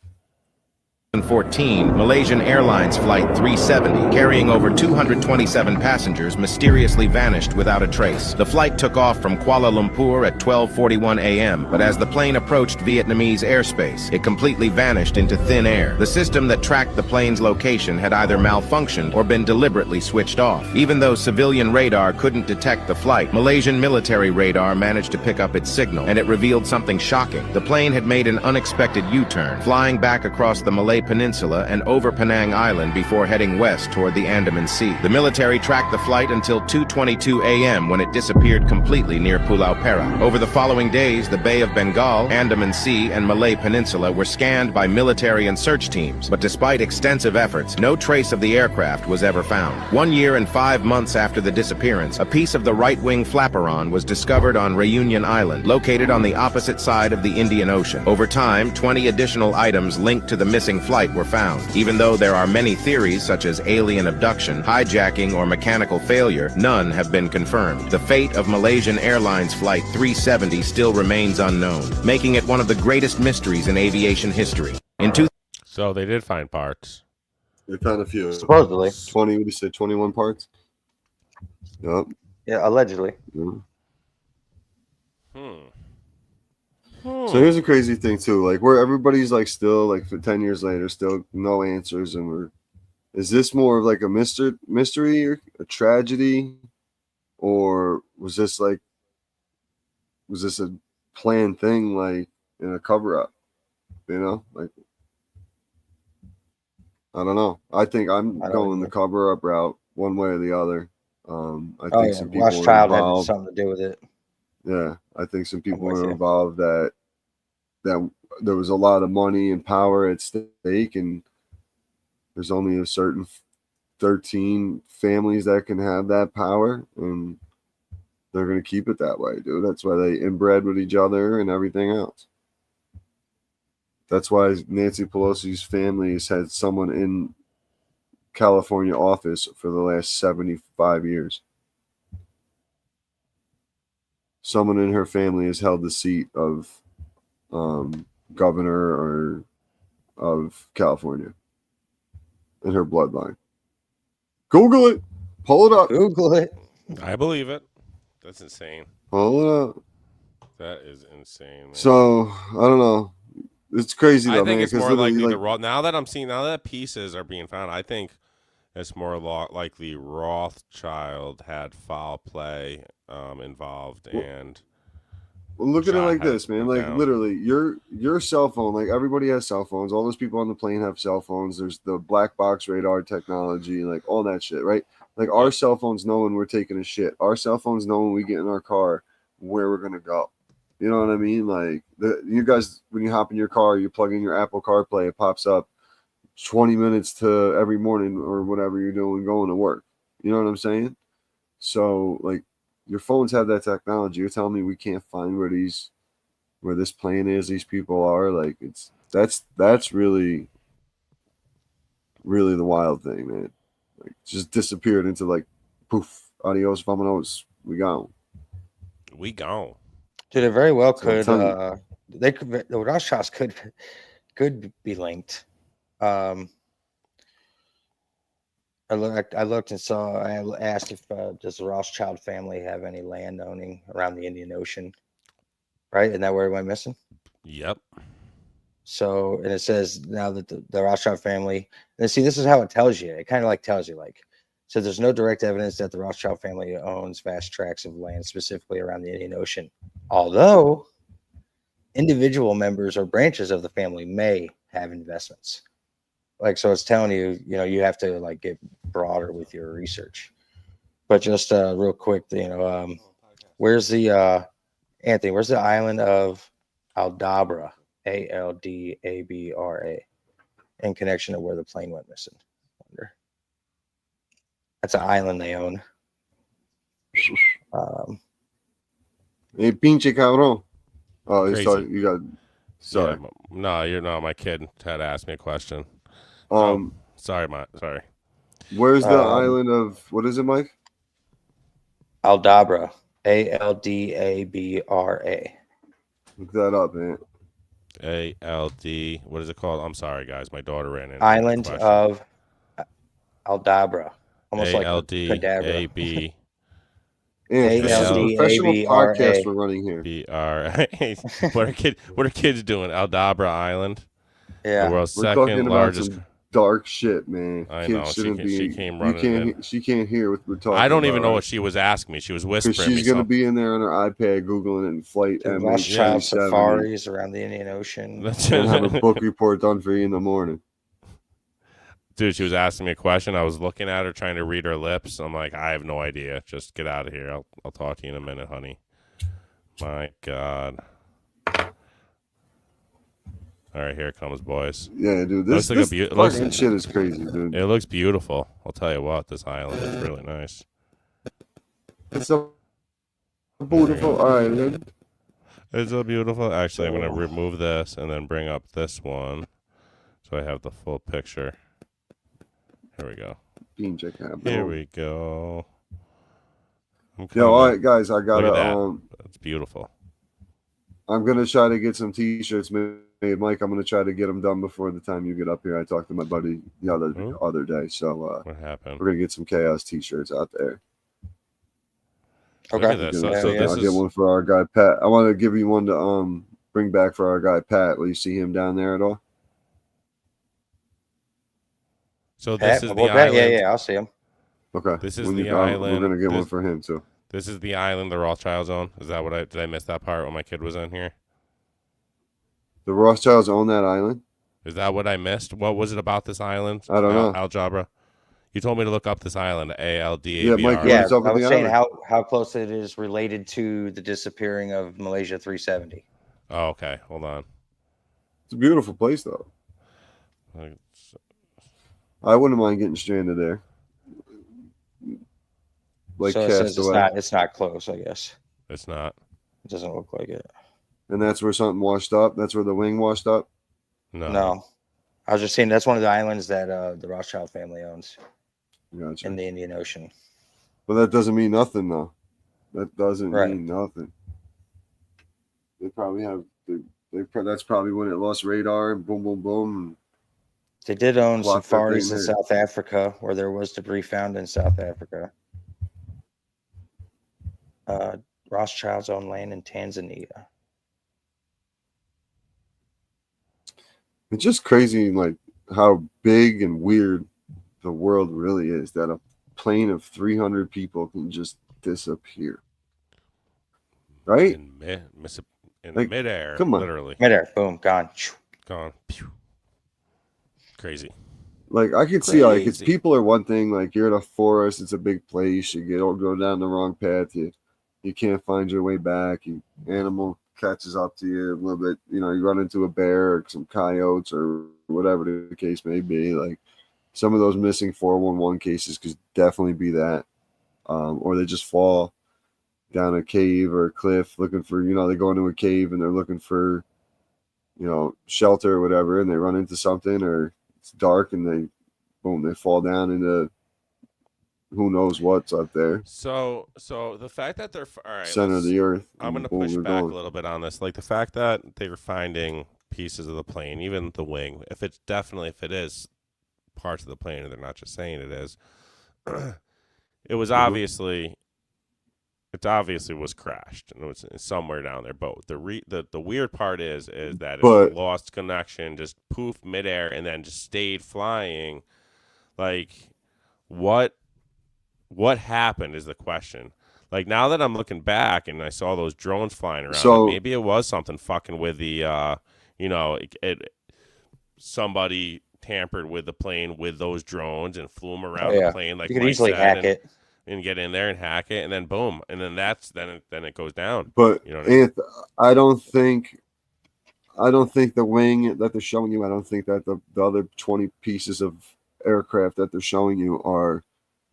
2014, Malaysian Airlines Flight 370, carrying over 227 passengers, mysteriously vanished without a trace. The flight took off from Kuala Lumpur at 12:41 a.m., but as the plane approached Vietnamese airspace, it completely vanished into thin air. The system that tracked the plane's location had either malfunctioned or been deliberately switched off. Even though civilian radar couldn't detect the flight, Malaysian military radar managed to pick up its signal, and it revealed something shocking. The plane had made an unexpected U-turn, flying back across the Malay Peninsula and over Penang Island before heading west toward the Andaman Sea. The military tracked the flight until 2:22 a.m. when it disappeared completely near Pulau Perak. Over the following days, the Bay of Bengal, Andaman Sea, and Malay Peninsula were scanned by military and search teams, but despite extensive efforts, no trace of the aircraft was ever found. 1 year and 5 months after the disappearance, a piece of the right-wing flaperon was discovered on Reunion Island, located on the opposite side of the Indian Ocean. Over time, 20 additional items linked to the missing flight were found. Even though there are many theories such as alien abduction, hijacking, or mechanical failure, none have been confirmed. The fate of Malaysian Airlines Flight 370 still remains unknown, making it one of the greatest mysteries in aviation history. So they did find parts. They found a few. Supposedly. 20, what do you say, 21 parts? Yep. Yeah, allegedly. Yeah. So here's a crazy thing too, like where everybody's like still like for 10 years later, still no answers, and is this more of like a mystery or a tragedy, or was this a planned thing, like in a cover up? You know, like I don't know. I think I'm going the cover up route one way or the other. I think some people were involved. Had something to do with it. Yeah, I think some people were involved that there was a lot of money and power at stake, and there's only a certain 13 families that can have that power, and they're going to keep it that way, dude. That's why they inbred with each other and everything else. That's why Nancy Pelosi's family has had someone in California office for the last 75 years. Someone in her family has held the seat of governor or of California in her bloodline. Google it. Pull it up. Google it. I believe it. That's insane. Pull it up. That is insane, man. So I don't know. It's crazy though, I think man. it's more likely the Roth. Now that pieces are being found, I think it's more likely Rothschild had foul play involved, and look at it John like had this, man. it Like down. literally, your cell phone. Like everybody has cell phones. All those people on the plane have cell phones. There's the black box radar technology, like all that shit, right? Like our cell phones know when we're taking a shit. Our cell phones know when we get in our car where we're gonna go. You know what I mean? Like you guys, when you hop in your car, you plug in your Apple CarPlay, it pops up 20 minutes to every morning or whatever you're doing going to work. You know what I'm saying? So like your phones have that technology. You're telling me we can't find where this plane is, these people are. Like that's really the wild thing, man. Like just disappeared into like poof, adios, vamonos, we gone. We gone. Dude, it very well So I'm could. telling They could. The Rothschilds could be linked. I looked and saw. I asked if does the Rothschild family have any land owning around the Indian Ocean? Right, isn't that where it went missing? Yep. So, and it says now that the Rothschild family. And see, this is how it tells you. It kind of like tells you like. So there's no direct evidence that the Rothschild family owns vast tracts of land specifically around the Indian Ocean, although individual members or branches of the family may have investments. Like, so it's telling you, you have to like get broader with your research. But just real quick, where's the Anthony? Where's the island of Aldabra? Aldabra, in connection to where the plane went missing. Wonder. That's an island they own. Hey, pinche cabrón. Oh, Crazy. sorry, you got. Sorry. Yeah, no, you're not. My kid had asked me a question. Sorry. Where's the island of what is it, Mike? Aldabra, Aldabra. Look that up, man. ALD. What is it called? I'm sorry, guys. My daughter ran in. Island of Aldabra, almost like cadaver. ALDAB. This is a professional podcast we're running here. What are kids doing? Aldabra Island. Yeah, the world's we're second talking largest. about some dark shit, man. I Kids know. She came running in. She can't hear what we're talking. I don't even about, know what she was asking me. She was whispering. She's gonna be in there on her iPad googling it in flight Rothschild MH370 safaris around the Indian Ocean. and have a book report done for you in the morning. Dude, she was asking me a question. I was looking at her, trying to read her lips. I'm like, I have no idea. Just get out of here. I'll talk to you in a minute, honey. My God. All right, here it comes, boys. Yeah, dude. This fucking shit is crazy, dude. It looks beautiful. I'll tell you what, this island is really nice. It's so beautiful island. It's so beautiful. Actually, I'm going to remove this and then bring up this one so I have the full picture. Here we go. Here we go. Yeah, all right, guys. I got to. It's beautiful. I'm gonna try to get some T-shirts made, Mike. I'm gonna try to get them done before the time you get up here. I talked to my buddy the other day, so what happened? We're gonna get some Chaos T-shirts out there. Okay, I'll get one for our guy Pat. I want to give you one to bring back for our guy Pat. Will you see him down there at all? So this is the island. Yeah, I'll see him. Okay. This is the island. We're gonna get one for him too. This is the island the Rothschilds own. Is that what did I miss that part when my kid was in here? The Rothschilds own that island? Is that what I missed? What was it about this island? I don't know. Aldabra. You told me to look up this island. ALDABR. Yeah, Mike. Yeah, I was saying how close it is related to the disappearing of Malaysia 370. Oh, okay. Hold on. It's a beautiful place, though. I wouldn't mind getting stranded there. Like so it says it's not close, I guess. It's not. It doesn't look like it. And that's where something washed up? That's where the wing washed up? No. I was just saying that's one of the islands that the Rothschild family owns. Gotcha. In the Indian Ocean. But that doesn't mean nothing, though. That doesn't mean nothing. They probably have the That's probably when it lost radar and boom, boom, boom. They did own Block that safaris thing in there. South Africa, where there was debris found in South Africa. Rothschilds own land in Tanzania. It's just crazy, like how big and weird the world really is. That a plane of 300 people can just disappear, right? In Like, midair, come on. literally Midair, boom, gone. gone. Pew. Crazy. Like I could see, like it's Crazy. people are one thing. Like you're in a forest, it's a big place. You go down the wrong path. You can't find your way back. Animal catches up to you a little bit. You know, you run into a bear or some coyotes or whatever the case may be. Like some of those missing 411 cases could definitely be that, or they just fall down a cave or a cliff looking for. You know, they go into a cave and they're looking for, you know, shelter or whatever, and they run into something or it's dark and they fall down into who knows what's up there. So the fact that they're all right, Center of the earth. I'm going to boom, push they're back gone. a little bit on this. Like the fact that they were finding pieces of the plane, even the wing. If it is parts of the plane, and they're not just saying it is, it was obviously. It obviously was crashed and it was somewhere down their boat. The weird part is that it lost connection, just poof midair, and then just stayed flying. Like, what happened is the question. Like now that I'm looking back and I saw those drones flying around, So maybe it was something fucking with the, somebody tampered with the plane with those drones and flew them around the plane. Like you could Mike easily said, hack it. and get in there and hack it, and then boom, and then then it goes down. But you know what I mean? I don't think the wing that they're showing you. I don't think that the other 20 pieces of aircraft that they're showing you are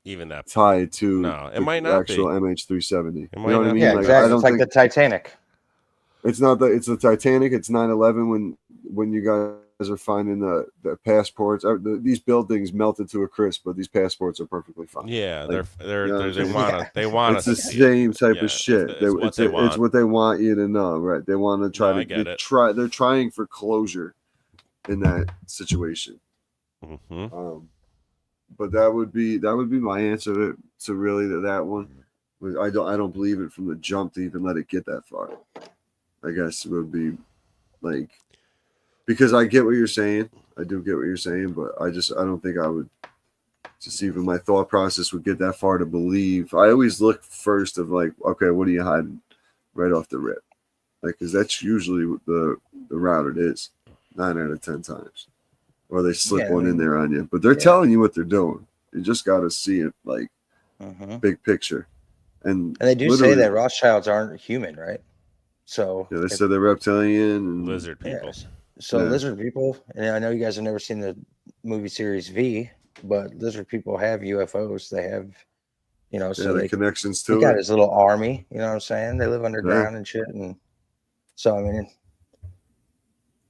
Even that tied to no, it the might not actual be. MH370. You might know what I not mean? be. Yeah, Like, exactly. I don't It's like think the Titanic. it's not that it's the Titanic. It's 9/11 when you guys are finding the passports. These buildings melted to a crisp, but these passports are perfectly fine. Yeah, Like, they want it's to the see same it. type Yeah, of shit. It's what they want. It's what they want you to know, right? They want to try No, I to get it. they're trying for closure in that situation. Mm-hmm. But that would be my answer to really that one. I don't believe it from the jump to even let it get that far. I guess it would be like, because I get what you're saying. I do get what you're saying, but I don't think I would just even my thought process would get that far to believe. I always look first of like, okay, what are you hiding right off the rip? Like, because that's usually the route it is 9 out of 10 times. Or they slip one in there on you. But they're telling you what they're doing. You just got to see it like big picture. And they do say that Rothschilds aren't human, right? So yeah, they said they're reptilian and lizard people. Yes. So lizard people, and I know you guys have never seen the movie series V, but lizard people have UFOs. They have, so they connections to he got it. his little army. You know what I'm saying? They live underground and shit, and so I mean,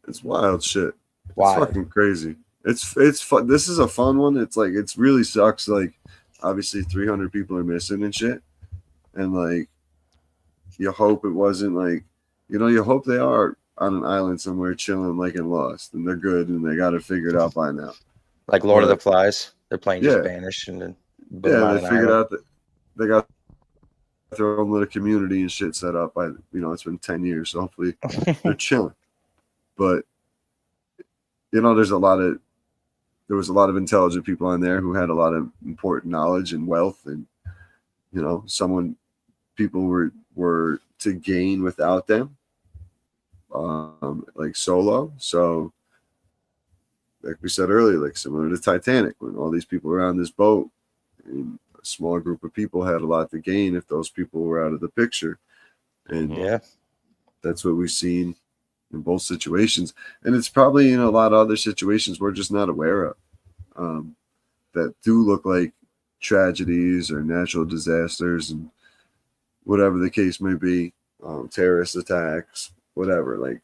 it's wild shit. Wild. It's fucking crazy. It's fun. This is a fun one. It's like it's really sucks. Like obviously 300 people are missing and shit, and like you hope it wasn't like you hope they are on an island somewhere chilling like in Lost and they're good and they got it figured out by now. Like Lord of the Flies, their plane just vanished and then they figured out that they got their own little community and shit set up. It's been 10 years, so hopefully they're chilling. But there was a lot of intelligent people on there who had a lot of important knowledge and wealth, and people were to gain without them, like Solo. So like we said earlier, like similar to Titanic, when all these people were on this boat, and a small group of people had a lot to gain if those people were out of the picture. And that's what we've seen in both situations. And it's probably in a lot of other situations we're just not aware of, that do look like tragedies or natural disasters and whatever the case may be, terrorist attacks, whatever. Like,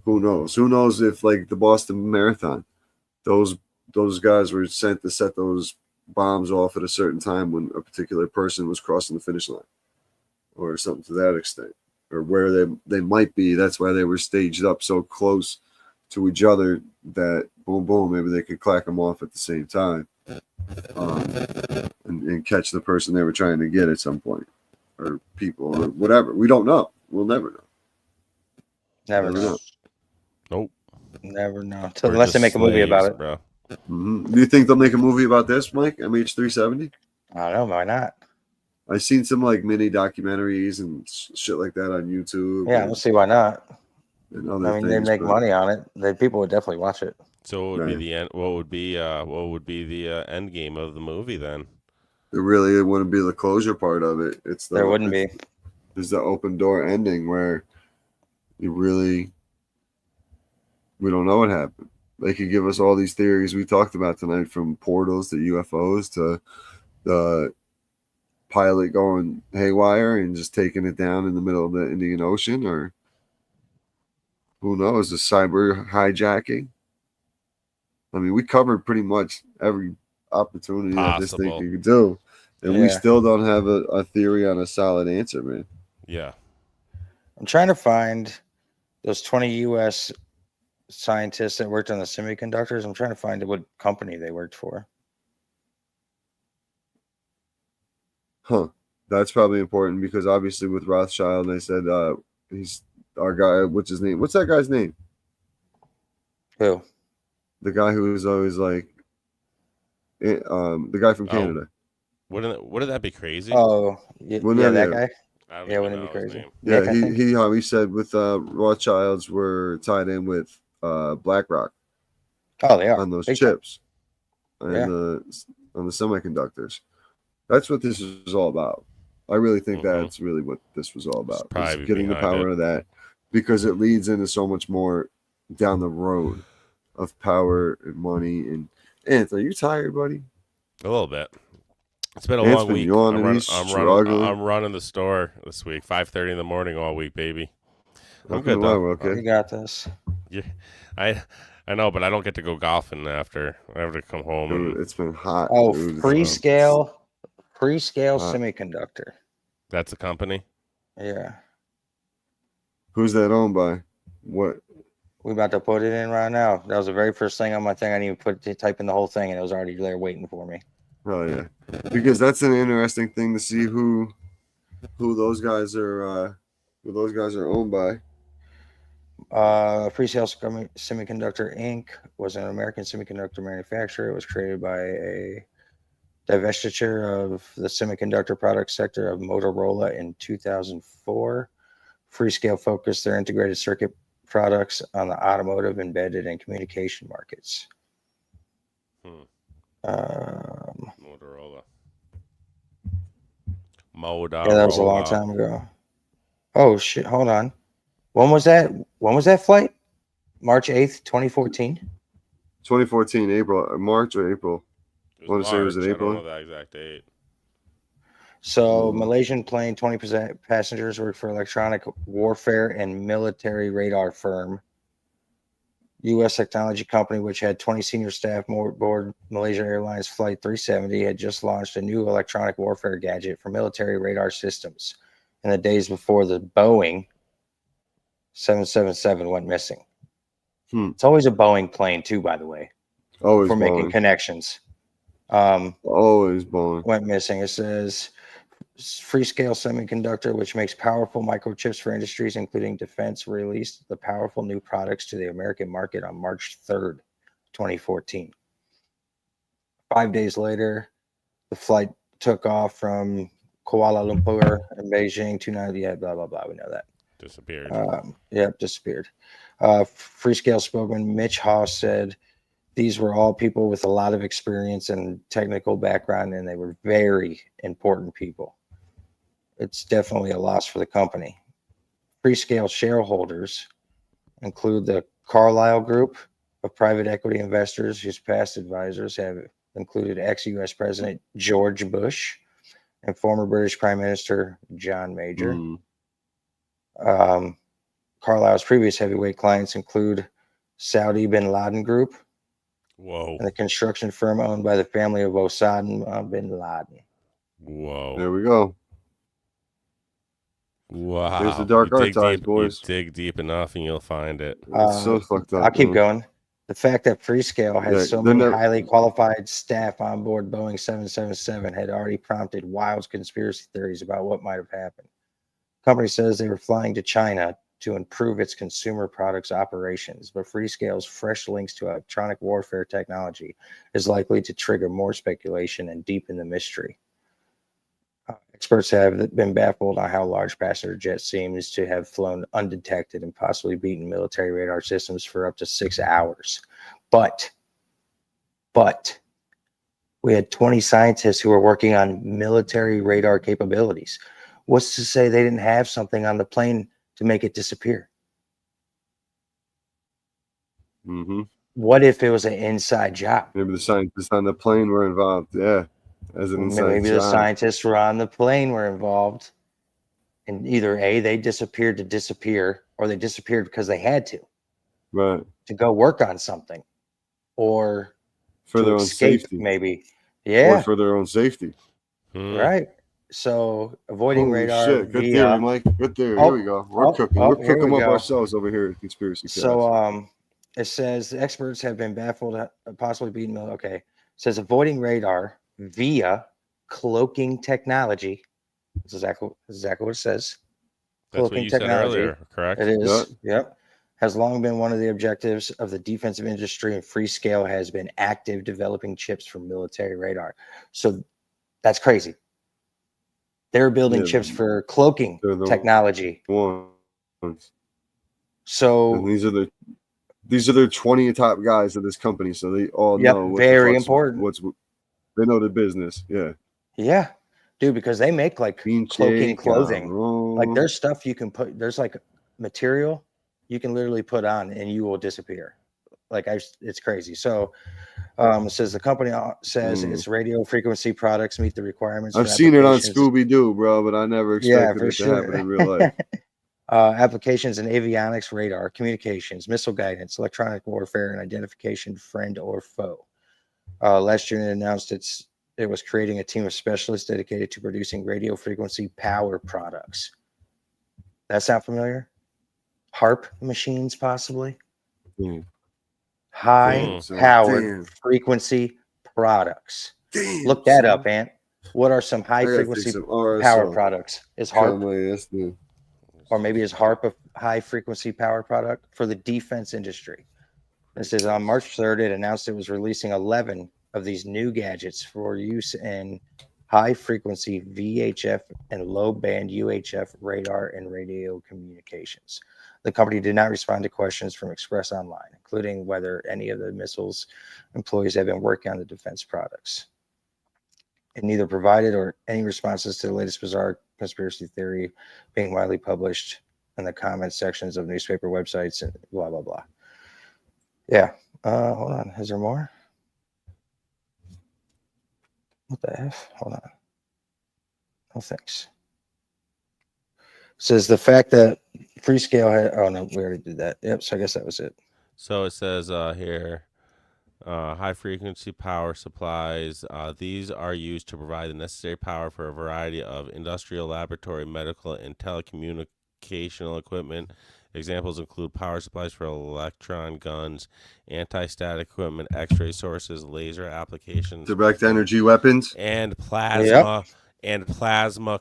who knows if like the Boston Marathon, those guys were sent to set those bombs off at a certain time when a particular person was crossing the finish line or something to that extent. or where they might be. That's why they were staged up so close to each other that boom, boom, maybe they could clack them off at the same time, and catch the person they were trying to get at some point, or people, or whatever. We don't know. We'll never know. Never know. Nope. Never know. We're Unless they just make a movie about slaves, it. bro. Do you think they'll make a movie about this, Mike? MH370? I don't know. Why not? I've seen some like mini documentaries and shit like that on YouTube. Yeah, we'll see why not. And other I mean, things, they'd make but money on it. People would definitely watch it. So what would be Right. the end? What would be the end game of the movie then? it really wouldn't be the closure part of it. It's There wouldn't be. There's the open door ending where we don't know what happened. They could give us all these theories we talked about tonight, from portals to UFOs to the pilot going haywire and just taking it down in the middle of the Indian Ocean, or who knows, a cyber hijacking. I mean, we covered pretty much every opportunity that this thing Possible. could do, and we Yeah. still don't have a theory on a solid answer, man. Yeah. I'm trying to find those 20 U.S. scientists that worked on the semiconductors. I'm trying to find what company they worked for. Huh. That's probably important, because obviously with Rothschild, they said he's our guy. What's his name? What's that guy's name? Who? The guy who was always like, the guy from Canada. Wouldn't that be crazy? Oh, Wouldn't yeah, that- that yeah. guy. I don't Yeah, even wouldn't it know be his crazy? name. Yeah, Nick, I think. he said with Rothschilds were tied in with BlackRock Oh, they are. on those Big time. chips and Yeah. on the semiconductors. That's what this is all about. I really think Mhm. that's really what this was all about. probably Is getting the behind power it. of that, because it leads into so much more down the road of power and money. And Anthony, you tired, buddy? A little bit. It's been a Ant's long been week. yawning, he's struggling. I'm running the store this week. 5:30 in the morning all week, baby. I'm Okay, good well, though. You okay. got this. Yeah, I know, but I don't get to go golfing after. I have to come home Dude, and it's been hot. Oh, dude. Freescale hot. Semiconductor. that's a company. Yeah. Who's that owned by? What? We about to put it in right now. That was the very first thing on my thing. I didn't even type in the whole thing, and it was already there waiting for me. Oh yeah, because that's an interesting thing to see who those guys are owned by. Freescale Semiconductor Inc. was an American semiconductor manufacturer. It was created by a divestiture of the semiconductor product sector of Motorola in 2004. Freescale focused their integrated circuit products on the automotive, embedded, and communication markets. Motorola. Yeah, that was a long time ago. Oh shit! Hold on. When was that? When was that flight? March 8th, 2014. 2014, March or April. It wanna say it was in March. April? I don't know the exact date. So Malaysian plane, 20% passengers worked for electronic warfare and military radar firm. U.S. technology company, which had 20 senior staff aboard Malaysia Airlines Flight 370, had just launched a new electronic warfare gadget for military radar systems in the days before the Boeing 777 went missing. It's always a Boeing plane, too, by the way, Always for making Boeing. connections. Always Boeing. Went missing. It says Freescale Semiconductor, which makes powerful microchips for industries, including defense, released the powerful new products to the American market on March 3rd, 2014. 5 days later, the flight took off from Kuala Lumpur and Beijing to blah, blah, blah. We know that. Disappeared. Disappeared. Freescale spokesman Mitch Haas said these were all people with a lot of experience and technical background, and they were very important people. It's definitely a loss for the company. Freescale shareholders include the Carlyle Group of private equity investors, whose past advisors have included ex-U.S. President George Bush and former British Prime Minister John Major. Carlyle's previous heavyweight clients include Saudi bin Laden Group, Whoa. and the construction firm owned by the family of Osama bin Laden. Whoa. There we go. Wow. There's the dark You dig archives, deep, boys. You dig deep enough and you'll find it. It's so fucked up. I'll keep man. going. The fact that Freescale has Yeah, so they're many never- highly qualified staff on board Boeing 777 had already prompted wild conspiracy theories about what might have happened. The company says they were flying to China to improve its consumer products operations, but Freescale's fresh links to electronic warfare technology is likely to trigger more speculation and deepen the mystery. Experts have been baffled on how large passenger jet seems to have flown undetected and possibly beaten military radar systems for up to 6 hours. But we had 20 scientists who were working on military radar capabilities. What's to say they didn't have something on the plane to make it disappear? Mm-hmm. What if it was an inside job? Maybe the scientists on the plane were involved. Yeah, as an inside Maybe the job. scientists were on the plane were involved, and either A, they disappeared to disappear, or they disappeared because they had to Right. go work on something, or For to their own escape, safety. maybe. Or Yeah, for their own safety. right. So avoiding Holy radar shit. Good via. theory, Mike. Good theory. Here we go. We're cooking. We're Here cooking we up go. ourselves over here at Conspiracy Cast. So it says the experts have been baffled at possibly being okay. It says avoiding radar via cloaking technology. That's exactly what it says. That's what Cloaking you said technology. earlier, correct? It is. Yep. Has long been one of the objectives of the defensive industry, and Freescale has been active developing chips for military radar. So that's crazy. They're building Yeah, chips for cloaking they're the technology. ones. So And these are their 20 top guys of this company, so they all know what very the fuck's, important. They know the business. Yeah. Yeah, dude, because they make like cloaking clothing. Like there's stuff you can put. There's like material you can literally put on and you will disappear. Like it's crazy. So it says the company says its radio frequency products meet the requirements. I've for seen it on applications- Scooby Doo, bro, but I never expected it to happen in real life. Applications in avionics, radar, communications, missile guidance, electronic warfare, and identification, friend or foe. Last year, it announced it was creating a team of specialists dedicated to producing radio frequency power products. That sound familiar? HARP machines, possibly. High powered frequency products. Look that up, Ant. What are some high frequency power products? Is HARP, or maybe is HARP a high frequency power product for the defense industry? This is on March 3rd. It announced it was releasing 11 of these new gadgets for use in high frequency VHF and low band UHF radar and radio communications. The company did not respond to questions from Express Online, including whether any of the missiles employees have been working on the defense products. It neither provided or any responses to the latest bizarre conspiracy theory being widely published in the comment sections of newspaper websites and blah, blah, blah. Yeah. Hold on. Is there more? What the F? Hold on. No thanks. Says the fact that Freescale had. Oh no, we already did that. Yep. So I guess that was it. So it says here, high frequency power supplies. These are used to provide the necessary power for a variety of industrial, laboratory, medical, and telecommunicational equipment. Examples include power supplies for electron guns, anti-static equipment, X-ray sources, laser applications, direct energy weapons, and plasma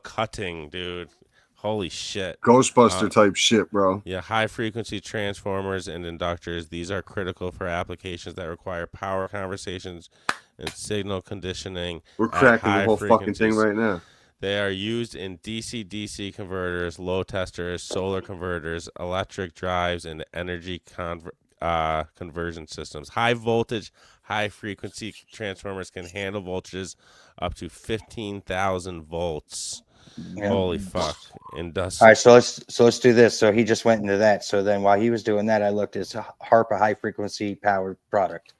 cutting, dude. Holy shit. Ghostbuster type shit, bro. Yeah, high frequency transformers and inductors. These are critical for applications that require power conversations and signal conditioning. We're cracking the whole fucking thing right now. They are used in DC-DC converters, load testers, solar converters, electric drives, and energy conversion systems. High voltage, high frequency transformers can handle voltages up to 15,000 volts. Yeah. Holy fuck. All right, so let's do this. So he just went into that. So then while he was doing that, I looked at HARP, a high frequency powered product.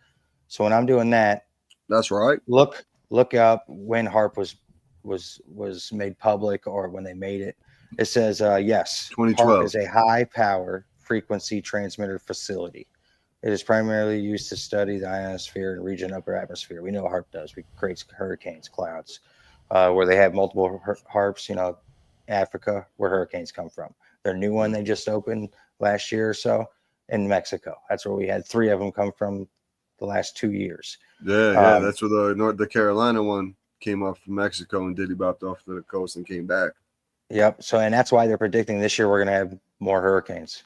So when I'm doing that, that's right. Look up when HARP was made public or when they made it. It says yes, 2012 HARP is a high power frequency transmitter facility. It is primarily used to study the ionosphere and region upper atmosphere. We know what HARP does. We create hurricanes, clouds, where they have multiple HARPs, Africa, where hurricanes come from. Their new one they just opened last year or so in Mexico. That's where we had 3 of them come from the last 2 years. Yeah, that's where the Carolina one came up from Mexico and diddy bopped off to the coast and came back. Yep. So, and that's why they're predicting this year we're going to have more hurricanes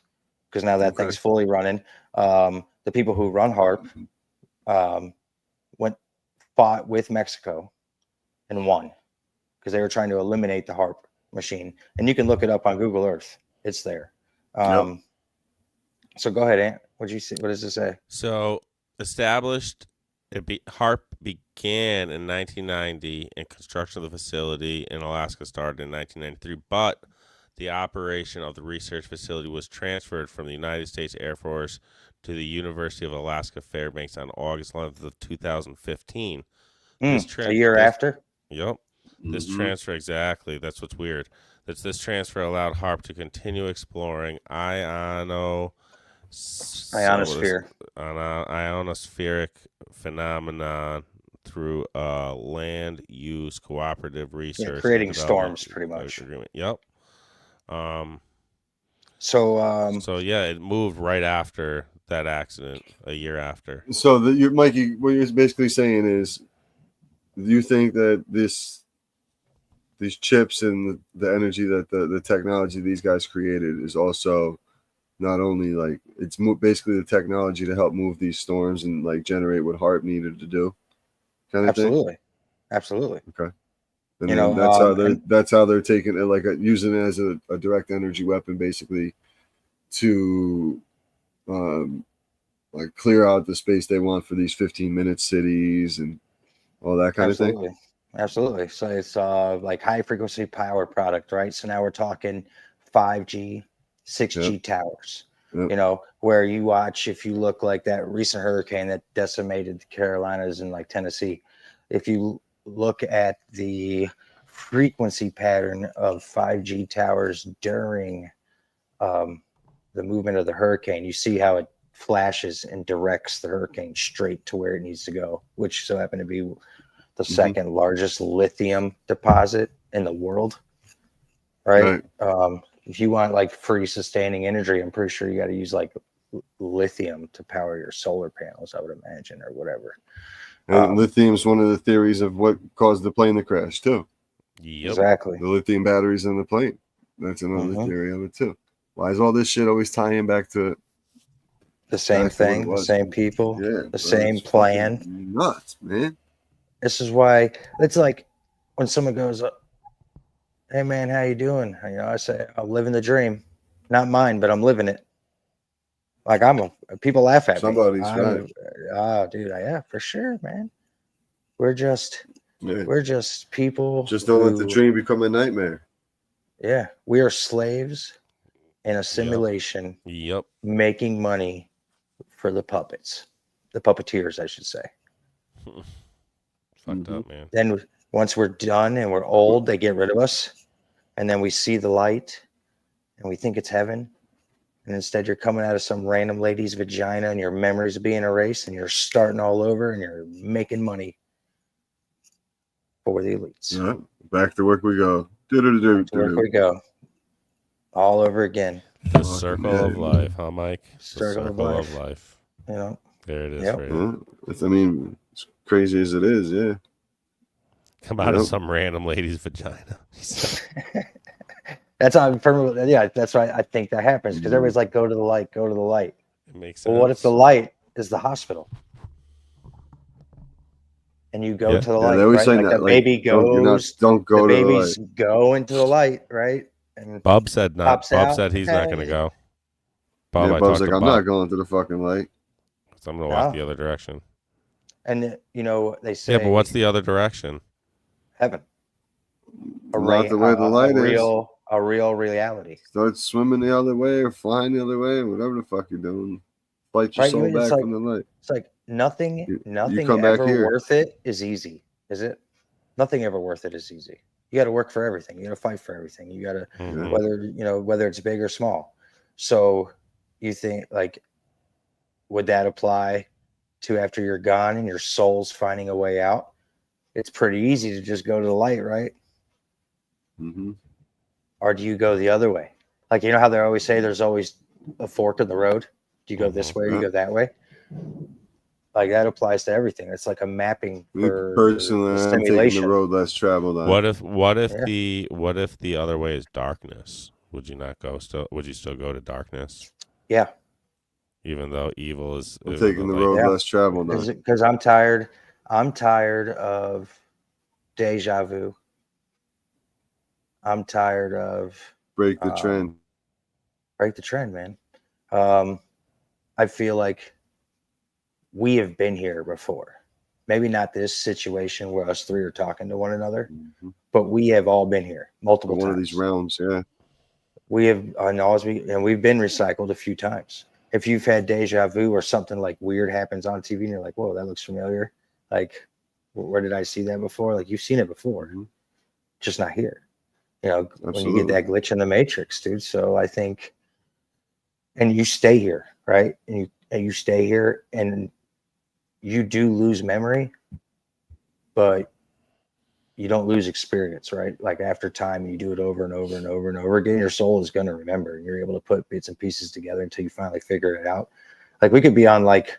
because now that thing's fully running. The people who run HARP fought with Mexico and won because they were trying to eliminate the HARP machine. And you can look it up on Google Earth. It's there. So go ahead, Ant. What does it say? So established, HARP began in 1990 and construction of the facility in Alaska started in 1993, but the operation of the research facility was transferred from the United States Air Force to the University of Alaska Fairbanks on August 11th of 2015. A year after? Yep. This transfer, exactly. That's what's weird. This transfer allowed HARP to continue exploring ionospheric phenomenon through land use cooperative research, creating storms, pretty much. Agreement. Yep. So yeah, it moved right after that accident, a year after. So Mikey, what you're basically saying is, do you think that these chips and the energy that the technology these guys created is also not only like it's basically the technology to help move these storms and like generate what HARP needed to do, kind of absolutely, thing? Absolutely. Okay. And that's how they're taking it, like using it as a direct energy weapon, basically, to like clear out the space they want for these 15-minute cities and all that kind of thing. Absolutely. So it's like high frequency power product, right? So now we're talking 5G, 6G towers. You know, where you watch, if you look like that recent hurricane that decimated the Carolinas and like Tennessee, if you look at the frequency pattern of 5G towers during the movement of the hurricane, you see how it flashes and directs the hurricane straight to where it needs to go, which so happened to be the second largest lithium deposit in the world. Right. If you want like free sustaining energy, I'm pretty sure you got to use like lithium to power your solar panels, I would imagine, or whatever. And lithium's one of the theories of what caused the plane to crash too. Yep. Exactly. The lithium batteries in the plane. That's another theory of it too. Why is all this shit always tying back to the same thing, the same people, the same plan? Nuts, man. This is why it's like when someone goes, "Hey man, how you doing?" You know, I say, "I'm living the dream, not mine, but I'm living it." Like people laugh at somebody's me. right. Dude, yeah, for sure, man. We're just people. Just don't let the dream become a nightmare. Yeah, we are slaves in a simulation. Yep. Making money for the puppets, the puppeteers, I should say. Fucked up, man. Then once we're done and we're old, they get rid of us, and then we see the light, and we think it's heaven, and instead you're coming out of some random lady's vagina, and your memories are being erased, and you're starting all over, and you're making money for the elites. All right. Back to work we go. Back to work we go. All over again. The circle of life, huh, Mike? Circle of life. You know. There it is. Yep. I mean, as crazy as it is, yeah. Come out of some random lady's vagina. That's how that's why I think that happens, because everybody's like, go to the light, go to the light. It makes sense. Well, what if the light is the hospital? And you go to the light, they always say like that, the baby goes, don't go the to the babies light. go into the light, right? And Bob said not. Bob out. said he's not going to go. Bob, Bob's like, I'm not going to the fucking light. So I'm going to walk the other direction. And you know, they say, yeah, but what's the other direction? Heaven. Not the way the light is. A real reality. Start swimming the other way or flying the other way, whatever the fuck you're doing. Fight your soul back from the light. It's like nothing ever worth it is easy, is it? Nothing ever worth it is easy. You got to work for everything. You got to fight for everything. You got to, whether it's big or small. So you think, like, would that apply to after you're gone and your soul's finding a way out? It's pretty easy to just go to the light, right? Mm-hmm. or do you go the other way? Like, you know how they always say there's always a fork in the road? Do you go this way or you go that way? Like, that applies to everything. It's like a mapping for Personally, the I'm taking simulation. the road less traveled on. What if the other way is darkness? Would you not go still? Would you still go to darkness? Yeah. Even though evil is. I'm taking the road less traveled on. Because I'm tired. I'm tired of deja vu. I'm tired of break the trend. Break the trend, man. I feel like we have been here before. Maybe not this situation where us three are talking to one another, but we have all been here multiple times. One of these realms, yeah. We have, and we've been recycled a few times. If you've had deja vu or something like weird happens on TV and you're like, whoa, that looks familiar. Like, where did I see that before? Like, you've seen it before, just not here. You know, when you get that glitch in the matrix, dude. So I think, and you stay here, right? And you stay here and you do lose memory, but you don't lose experience, right? Like, after time, you do it over and over and over and over again, your soul is going to remember, and you're able to put bits and pieces together until you finally figure it out. Like, we could be on like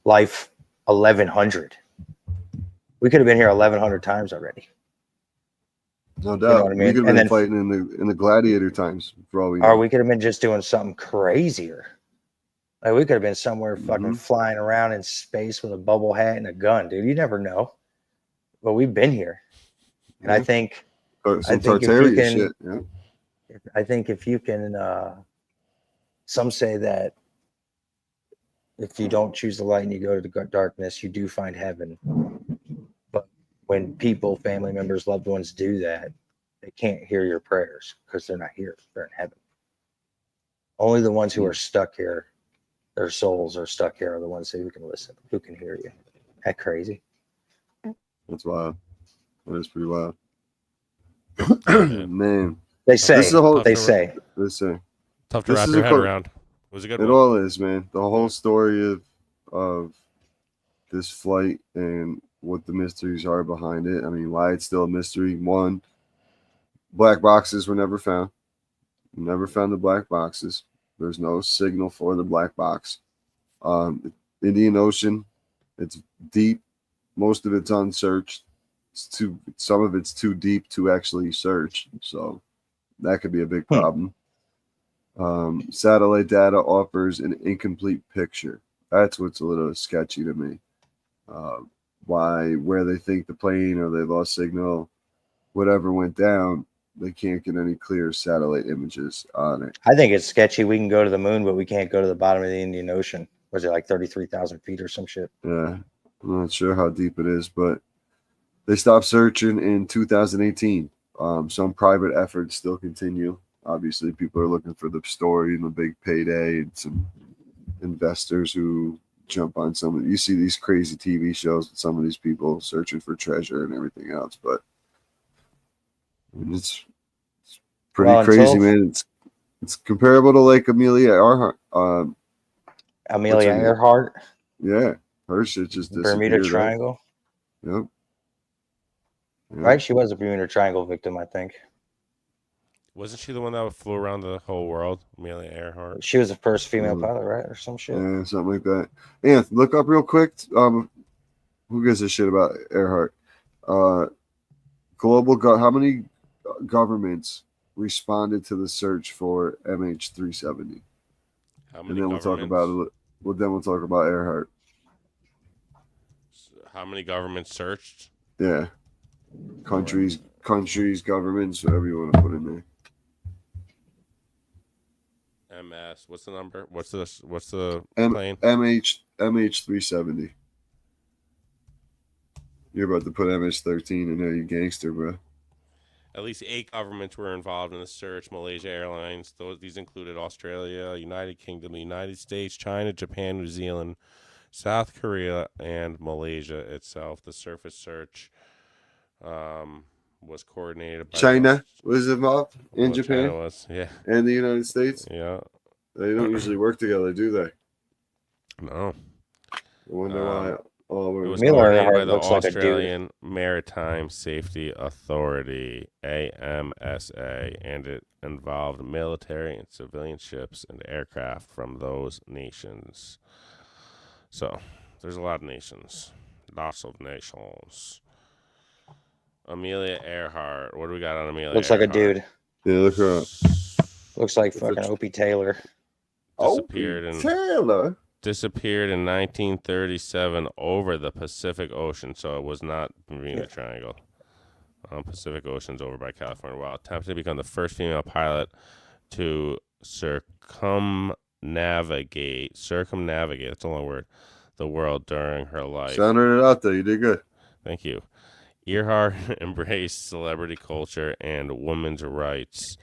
life 1100. We could have been here 1100 times already. No doubt. You know what I mean? We could have been fighting in the gladiator times, for all we know. Or we could have been just doing something crazier. Like, we could have been somewhere fucking flying around in space with a bubble hat and a gun, dude. You never know. But we've been here. And I think, Tartarian shit. Yeah. I think if you can, some say that if you don't choose the light and you go to the darkness, you do find heaven. But when people, family members, loved ones do that, they can't hear your prayers because they're not here. They're in heaven. Only the ones who are stuck here, their souls are stuck here, are the ones who can listen, who can hear you. That crazy. That's wild. That is pretty wild. Man. They say. They say. Tough to wrap your head around. It was a good one. It all is, man. The whole story of this flight and what the mysteries are behind it. I mean, why it's still a mystery. One, black boxes were never found. Never found the black boxes. There's no signal for the black box. Indian Ocean, it's deep. Most of it's unsearched. Some of it's too deep to actually search. So that could be a big problem. Satellite data offers an incomplete picture. That's what's a little sketchy to me. Where they think the plane or they lost signal, whatever went down, they can't get any clear satellite images on it. I think it's sketchy. We can go to the moon, but we can't go to the bottom of the Indian Ocean. Was it like 33,000 feet or some shit? Yeah, I'm not sure how deep it is, but they stopped searching in 2018. Some private efforts still continue. Obviously, people are looking for the story and the big payday, and some investors who jump on some of. You see these crazy TV shows with some of these people searching for treasure and everything else, but it's pretty crazy, man. It's comparable to like Amelia Earhart. Amelia Earhart. Yeah, her shit just Bermuda disappeared. Triangle. Yep. Right, she was a Bermuda Triangle victim, I think. Wasn't she the one that flew around the whole world, Amelia Earhart? She was the first female pilot, right, or some shit. Yeah, something like that. Yeah, look up real quick. Who gives a shit about Earhart? How many governments responded to the search for MH370? How many and then we'll talk about it. We'll talk about Earhart. How many governments searched? Yeah, countries, governments, whatever you want to put in there. MS. What's the number? What's the plane? MH370. You're about to put MH13 in there, you gangster, bro. At least 8 governments were involved in the search. Malaysia Airlines. These included Australia, United Kingdom, the United States, China, Japan, New Zealand, South Korea, and Malaysia itself. The surface search was coordinated by China was involved in Japan. China was, yeah, and the United States. Yeah, they don't usually work together, do they? No. I wonder why. It was coordinated by the Australian Maritime Safety Authority, AMSA, and it involved military and civilian ships and aircraft from those nations. So, there's a lot of nations. Lots of nations. Amelia Earhart. What do we got on Amelia Looks like a Earhart? dude. Yeah, look her up. Looks like fucking Opie Taylor. Disappeared Taylor. Disappeared in 1937 over the Pacific Ocean, so it was not Bermuda Triangle. Pacific Ocean's over by California, while attempting to become the first female pilot to circumnavigate, that's a long word, the world during her life. Sounded it out there. You did good. Thank you. Earhart embraced celebrity culture and women's rights,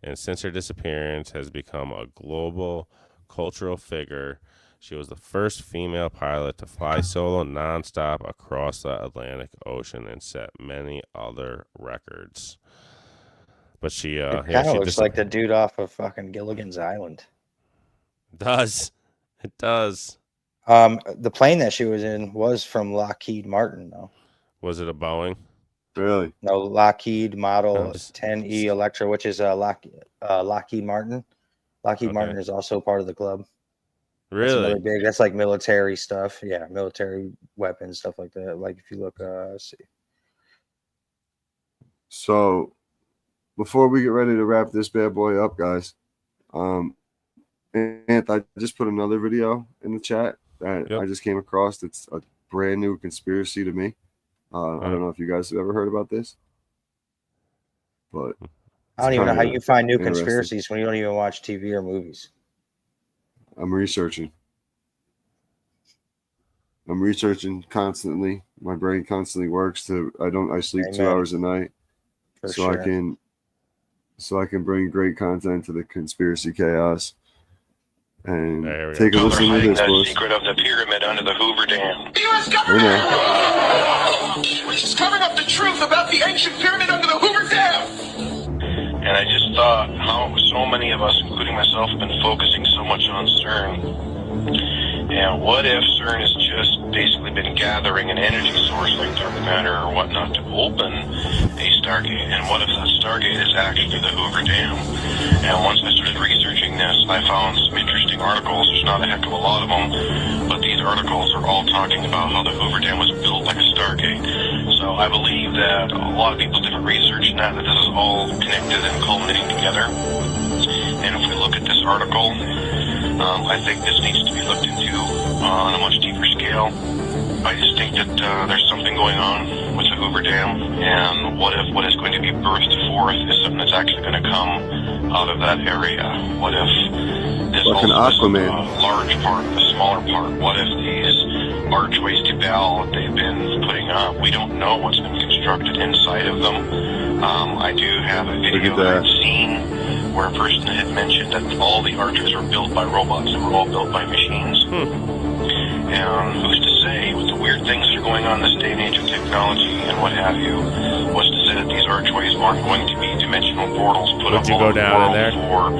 and since her disappearance has become a global cultural figure. She was the first female pilot to fly solo nonstop across the Atlantic Ocean and set many other records. But she It kind of looks like the dude off of fucking Gilligan's Island. It does. The plane that she was in was from Lockheed Martin, though. Was it a Boeing? Really? No, Lockheed Model 10E Electra, which is Lockheed Martin. Lockheed Martin is also part of the club. Really? That's big. That's like military stuff. Yeah, military weapons, stuff like that. Like if you look, let's see. So, before we get ready to wrap this bad boy up, guys, and I just put another video in the chat that I just came across. It's a brand new conspiracy to me. I don't know if you guys have ever heard about this, but I don't even know how you find new conspiracies when you don't even watch TV or movies. I'm researching constantly. My brain constantly works I sleep 2 hours a night. I can bring great content to the conspiracy chaos. And take a listen to this, boys. Secret of the pyramid under the Hoover Dam. The U.S. government, which is covering up the truth about the ancient pyramid under the Hoover Dam. And I just thought how so many of us, including myself, have been focusing so much on CERN. And what if CERN has just basically been gathering an energy source like dark matter or whatnot to open a Stargate? And what if that Stargate is actually the Hoover Dam? And once I started researching this, I found some interesting articles. There's not a heck of a lot of them, but these articles are all talking about how the Hoover Dam was built like a Stargate. So I believe that a lot of people didn't research that this is all connected and culminating together. And if we look at this article, I think this needs to be looked into on a much deeper scale. I just think that there's something going on with the Hoover Dam, and what if what is going to be birthed forth is something that's actually going to come out of that area? What if this like also is a large part, the smaller part? What if these archways to Bell that they've been putting up, we don't know what's been constructed inside of them. I do have a video that I've seen where a person had mentioned that all the arches were built by robots. They were all built by machines. And who's to say, with the weird things that are going on in this day and age of technology and what have you, what's to say that these archways aren't going to be dimensional portals put up all over the world for,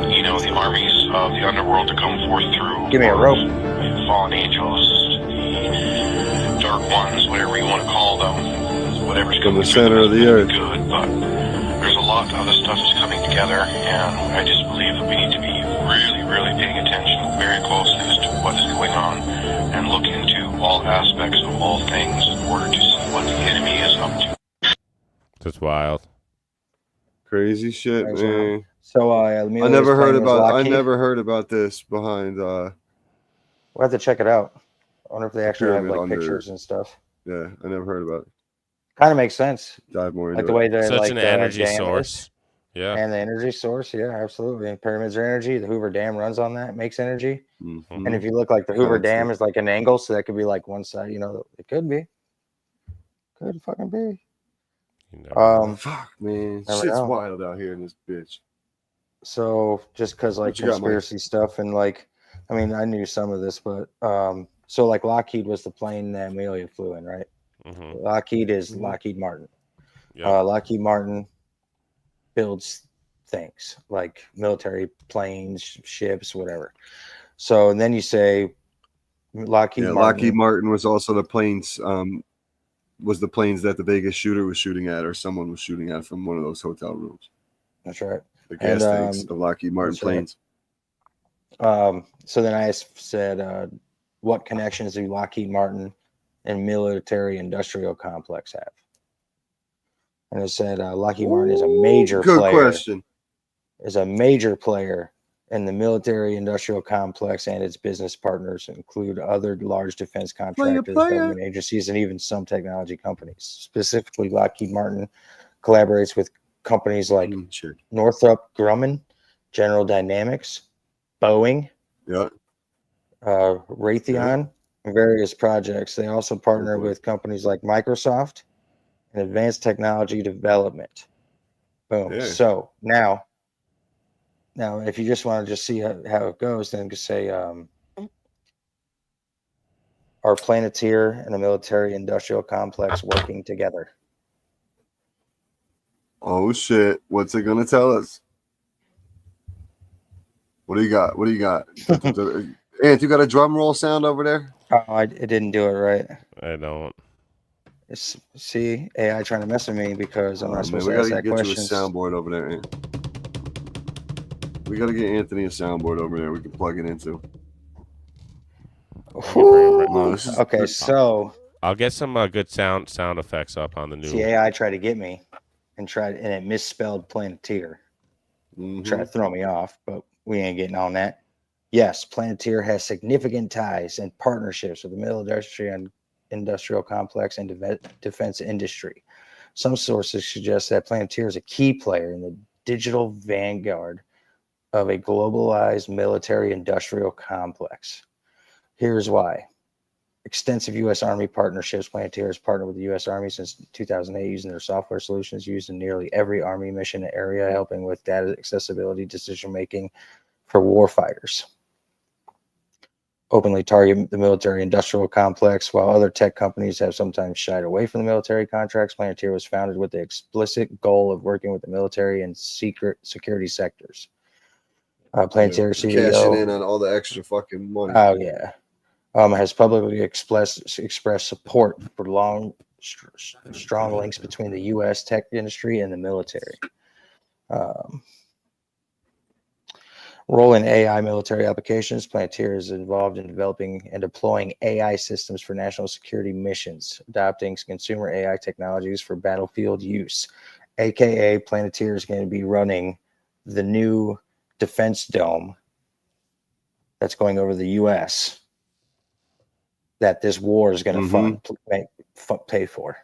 you know, the armies of the underworld to come forth through. Give me a rope. The fallen angels, the dark ones, whatever you want to call them, whatever's from the center of the earth. Good, but there's a lot of other stuff that's coming together, and I just believe that we need to be really, really paying attention very closely as to what is going on and look into all aspects of all things in order to see what the enemy is up to. That's wild. Crazy shit, man. So I never heard about this behind. We'll have to check it out. I wonder if they actually have like pictures and stuff. Yeah, I never heard about it. Kind of makes sense. Dive more into like the way they're such like an energy source. Yeah, and the energy source. Yeah, absolutely. And pyramids are energy. The Hoover Dam runs on that, makes energy. Mm-hmm. And if you look like the Hoover Dam is like an angle, so that could be like one side. You know, it could be. Could fucking be. Fuck, man, shit's wild out here in this bitch. So just because like conspiracy stuff and like, I mean, I knew some of this, but so like Lockheed was the plane that Amelia flew in, right? Mm-hmm. Lockheed is Lockheed Martin. Yeah. Lockheed Martin builds things like military planes, ships, whatever. So and then you say Lockheed Martin. Lockheed Martin was also the planes. Was the planes that the Vegas shooter was shooting at, or someone was shooting at from one of those hotel rooms. That's right. The gas tanks of Lockheed Martin that's right. planes. So then I said, what connections do Lockheed Martin and military industrial complex have? And it said Lockheed Martin is a major Good player. question. Is a major player in the military industrial complex, and its business partners include other large defense contractors, government agencies, and even some technology companies. Specifically, Lockheed Martin collaborates with companies like Northrop Grumman, General Dynamics, Boeing, Raytheon, and various projects. They also partner with companies like Microsoft and Advanced Technology Development. Boom. Yeah. So now, if you just want to just see how it goes, then just say, are Planeteer and the military industrial complex working together? Oh shit! What's it gonna tell us? What do you got? What do you got? Ant, you got a drum roll sound over there? Oh, it didn't do it right. I don't. See, AI trying to mess with me because I'm not supposed We to ask gotta that get question. you a soundboard over there, Ant. We gotta get Anthony a soundboard over there we can plug it into. No, okay, so I'll get some good sound effects up on the new. See, AI tried to get me and it misspelled Planeteer. Tried to throw me off, but we ain't getting on that. Yes, Planeteer has significant ties and partnerships with the military and industrial complex and defense industry. Some sources suggest that Planeteer is a key player in the digital vanguard of a globalized military industrial complex. Here's why. Extensive U.S. Army partnerships. Planeteer has partnered with the U.S. Army since 2008, using their software solutions used in nearly every Army mission area, helping with data accessibility, decision-making for warfighters. Openly target the military industrial complex. While other tech companies have sometimes shied away from the military contracts, Planeteer was founded with the explicit goal of working with the military and security sectors. Planeteer CEO cashing in on all the extra fucking money. Oh yeah, has publicly expressed support for strong links between the U.S. tech industry and the military. Role in AI military applications. Planeteer is involved in developing and deploying AI systems for national security missions, adopting consumer AI technologies for battlefield use. AKA, Planeteer is going to be running the new defense dome that's going over the U.S. that this war is going to pay for.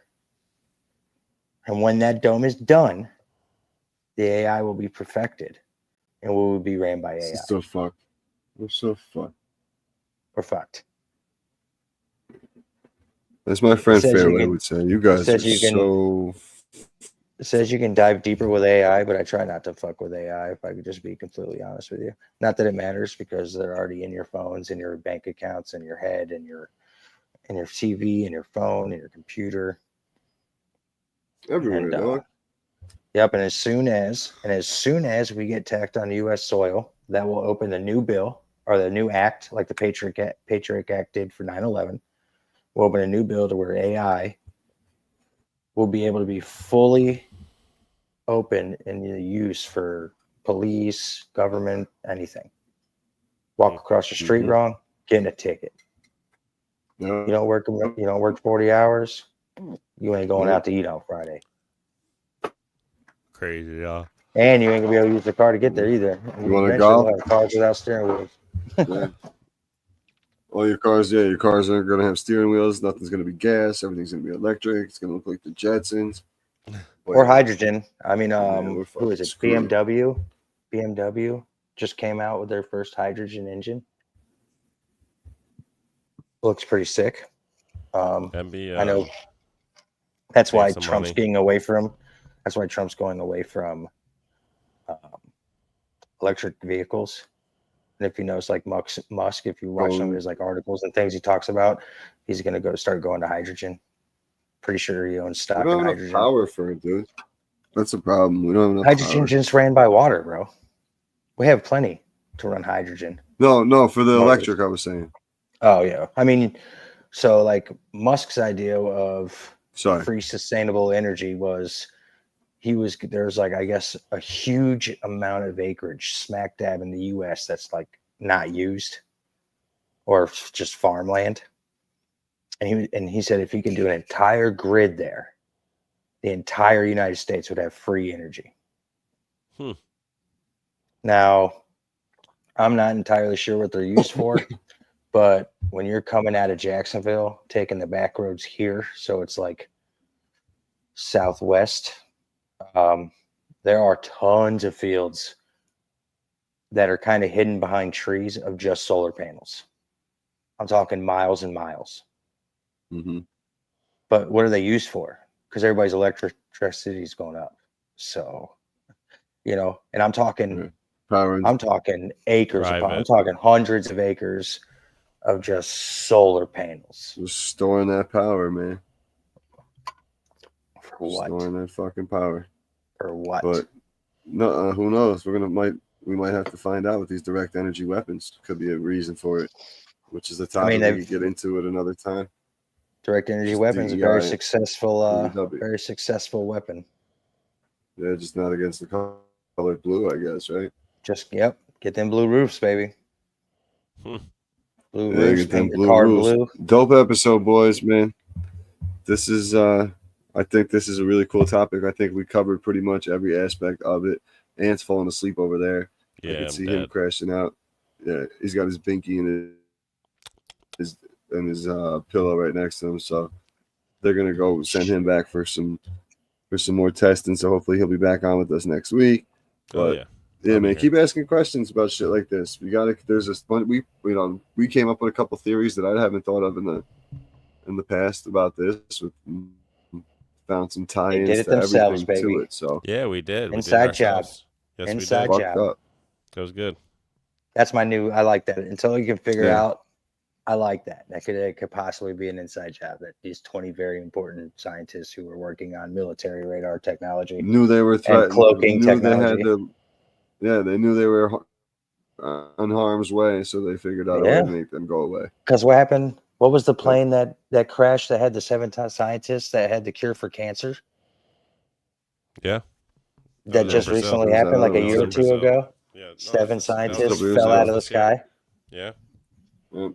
And when that dome is done, the AI will be perfected and we will be ran by AI. This is so fucked. We're so fucked. We're fucked. As my friend Fairway would say, you guys are so... It says you can dive deeper with AI, but I try not to fuck with AI, if I could just be completely honest with you. Not that it matters, because they're already in your phones, in your bank accounts, in your head, in your TV, in your phone, in your computer. Everywhere, dog. Yep, and as soon as we get tacked on U.S. soil, that will open the new bill or the new act, like the Patriot Act did for 9/11. We'll open a new bill to where AI will be able to be fully open in the use for police, government, anything. Walk across the street wrong, getting a ticket. You don't work 40 hours, you ain't going out to eat on Friday. Crazy, yeah. And you ain't gonna be able to use the car to get there either. You want to go? Cars without steering wheels. Yeah. All your cars aren't gonna have steering wheels. Nothing's gonna be gas. Everything's gonna be electric. It's gonna look like the Jetsons. Or hydrogen. I mean, who is it? Screwed. BMW just came out with their first hydrogen engine. Looks pretty sick. I know. That's why Trump's getting away from. That's why Trump's going away from electric vehicles. And if you notice, like Musk, if you watch some of his like articles and things he talks about, he's going to start going to hydrogen. Pretty sure he owns stock in hydrogen. Power for it, dude. That's a problem. We don't have enough hydrogen power. Just ran by water, bro. We have plenty to run hydrogen. No, for the electric, I was saying. Oh yeah, I mean, so like Musk's idea of free sustainable energy was there's like, I guess, a huge amount of acreage smack dab in the US that's like not used or just farmland. And he said if he can do an entire grid there, the entire United States would have free energy. Now, I'm not entirely sure what they're used for, but when you're coming out of Jacksonville, taking the back roads here, so it's like southwest, there are tons of fields that are kind of hidden behind trees of just solar panels. I'm talking miles and miles. But what are they used for? Because everybody's electricity is going up. So, you know, and I'm talking power. I'm talking acres of power. I'm talking hundreds of acres of just solar panels. Just storing that power, man. For what? Storing that fucking power. For what? But no, who knows? We might have to find out with these direct energy weapons. Could be a reason for it, which is a topic we could get into at another time. Direct energy weapons, a very successful, weapon. Yeah, just not against the color blue, I guess, right? Just get them blue roofs, baby. Blue roofs, get them blue. Dope episode, boys, man. This is I think this is a really cool topic. I think we covered pretty much every aspect of it. Ant's falling asleep over there. Yeah, I can see him crashing out. Yeah, he's got his binky in his pillow right next to him. So they're gonna go send him back for some more testing. So hopefully he'll be back on with us next week. But yeah, man, keep asking questions about shit like this. There's a bunch. We came up with a couple theories that I haven't thought of in the past about this. Found some tie-ins to everything to it. So yeah, we did. Inside job. Yes, Inside we did. job. That was good. That's my new. I like that. Until you can figure out. I like that. That could possibly be an inside job. That these 20 very important scientists who were working on military radar technology knew they were threatened. Cloaking technology. They knew they were in harm's way, so they figured out a way to make them go away. Because what happened? What was the plane that crashed that had the 7 scientists that had the cure for cancer? Yeah. That just recently happened, like a year or two ago. Yeah. 7 scientists fell out of the sky. Yeah. Yep.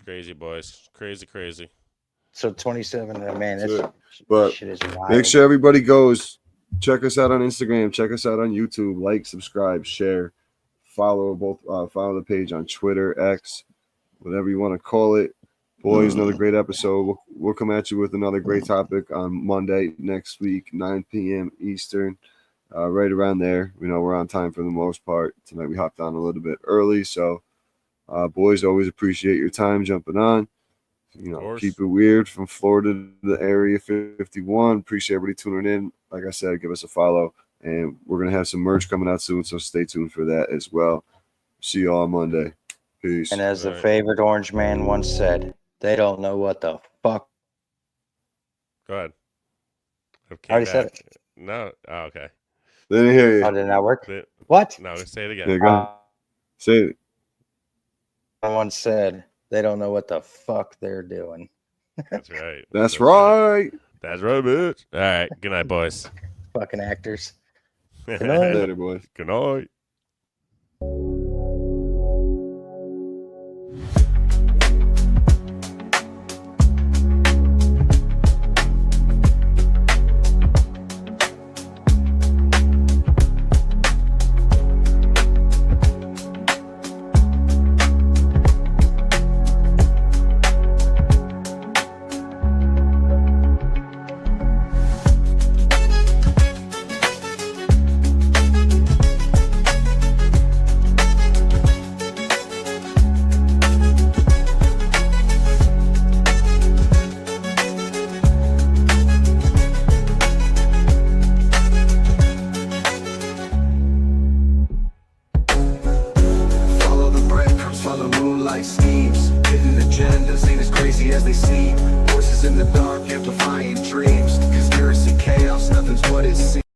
Crazy, boys. Crazy. So 27, man. But shit is wild. Make sure everybody goes. Check us out on Instagram. Check us out on YouTube. Like, subscribe, share, follow the page on Twitter, X, whatever you want to call it. Boys, another great episode. We'll come at you with another great topic on Monday next week, 9 p.m. Eastern, right around there. We're on time for the most part. Tonight we hopped on a little bit early, so boys, always appreciate your time jumping on. Keep it weird from Florida to the Area 51. Appreciate everybody tuning in. Like I said, give us a follow, and we're gonna have some merch coming out soon, so stay tuned for that as well. See you all on Monday. Peace. And as the favorite orange man once said, they don't know what the fuck. Go ahead. I already said it. No. Oh, okay. They didn't hear you. Oh, did it not work? What? No, say it again. Yeah, go say it. I once said they don't know what the fuck they're doing. That's right. That's right. That's right, bitch. All right. Good night, boys. Fucking actors. Good night. Later, boys. Good night. Schemes, hidden agendas ain't as crazy as they seem. Voices in the dark amplifying dreams. Conspiracy chaos, nothing's what it seems.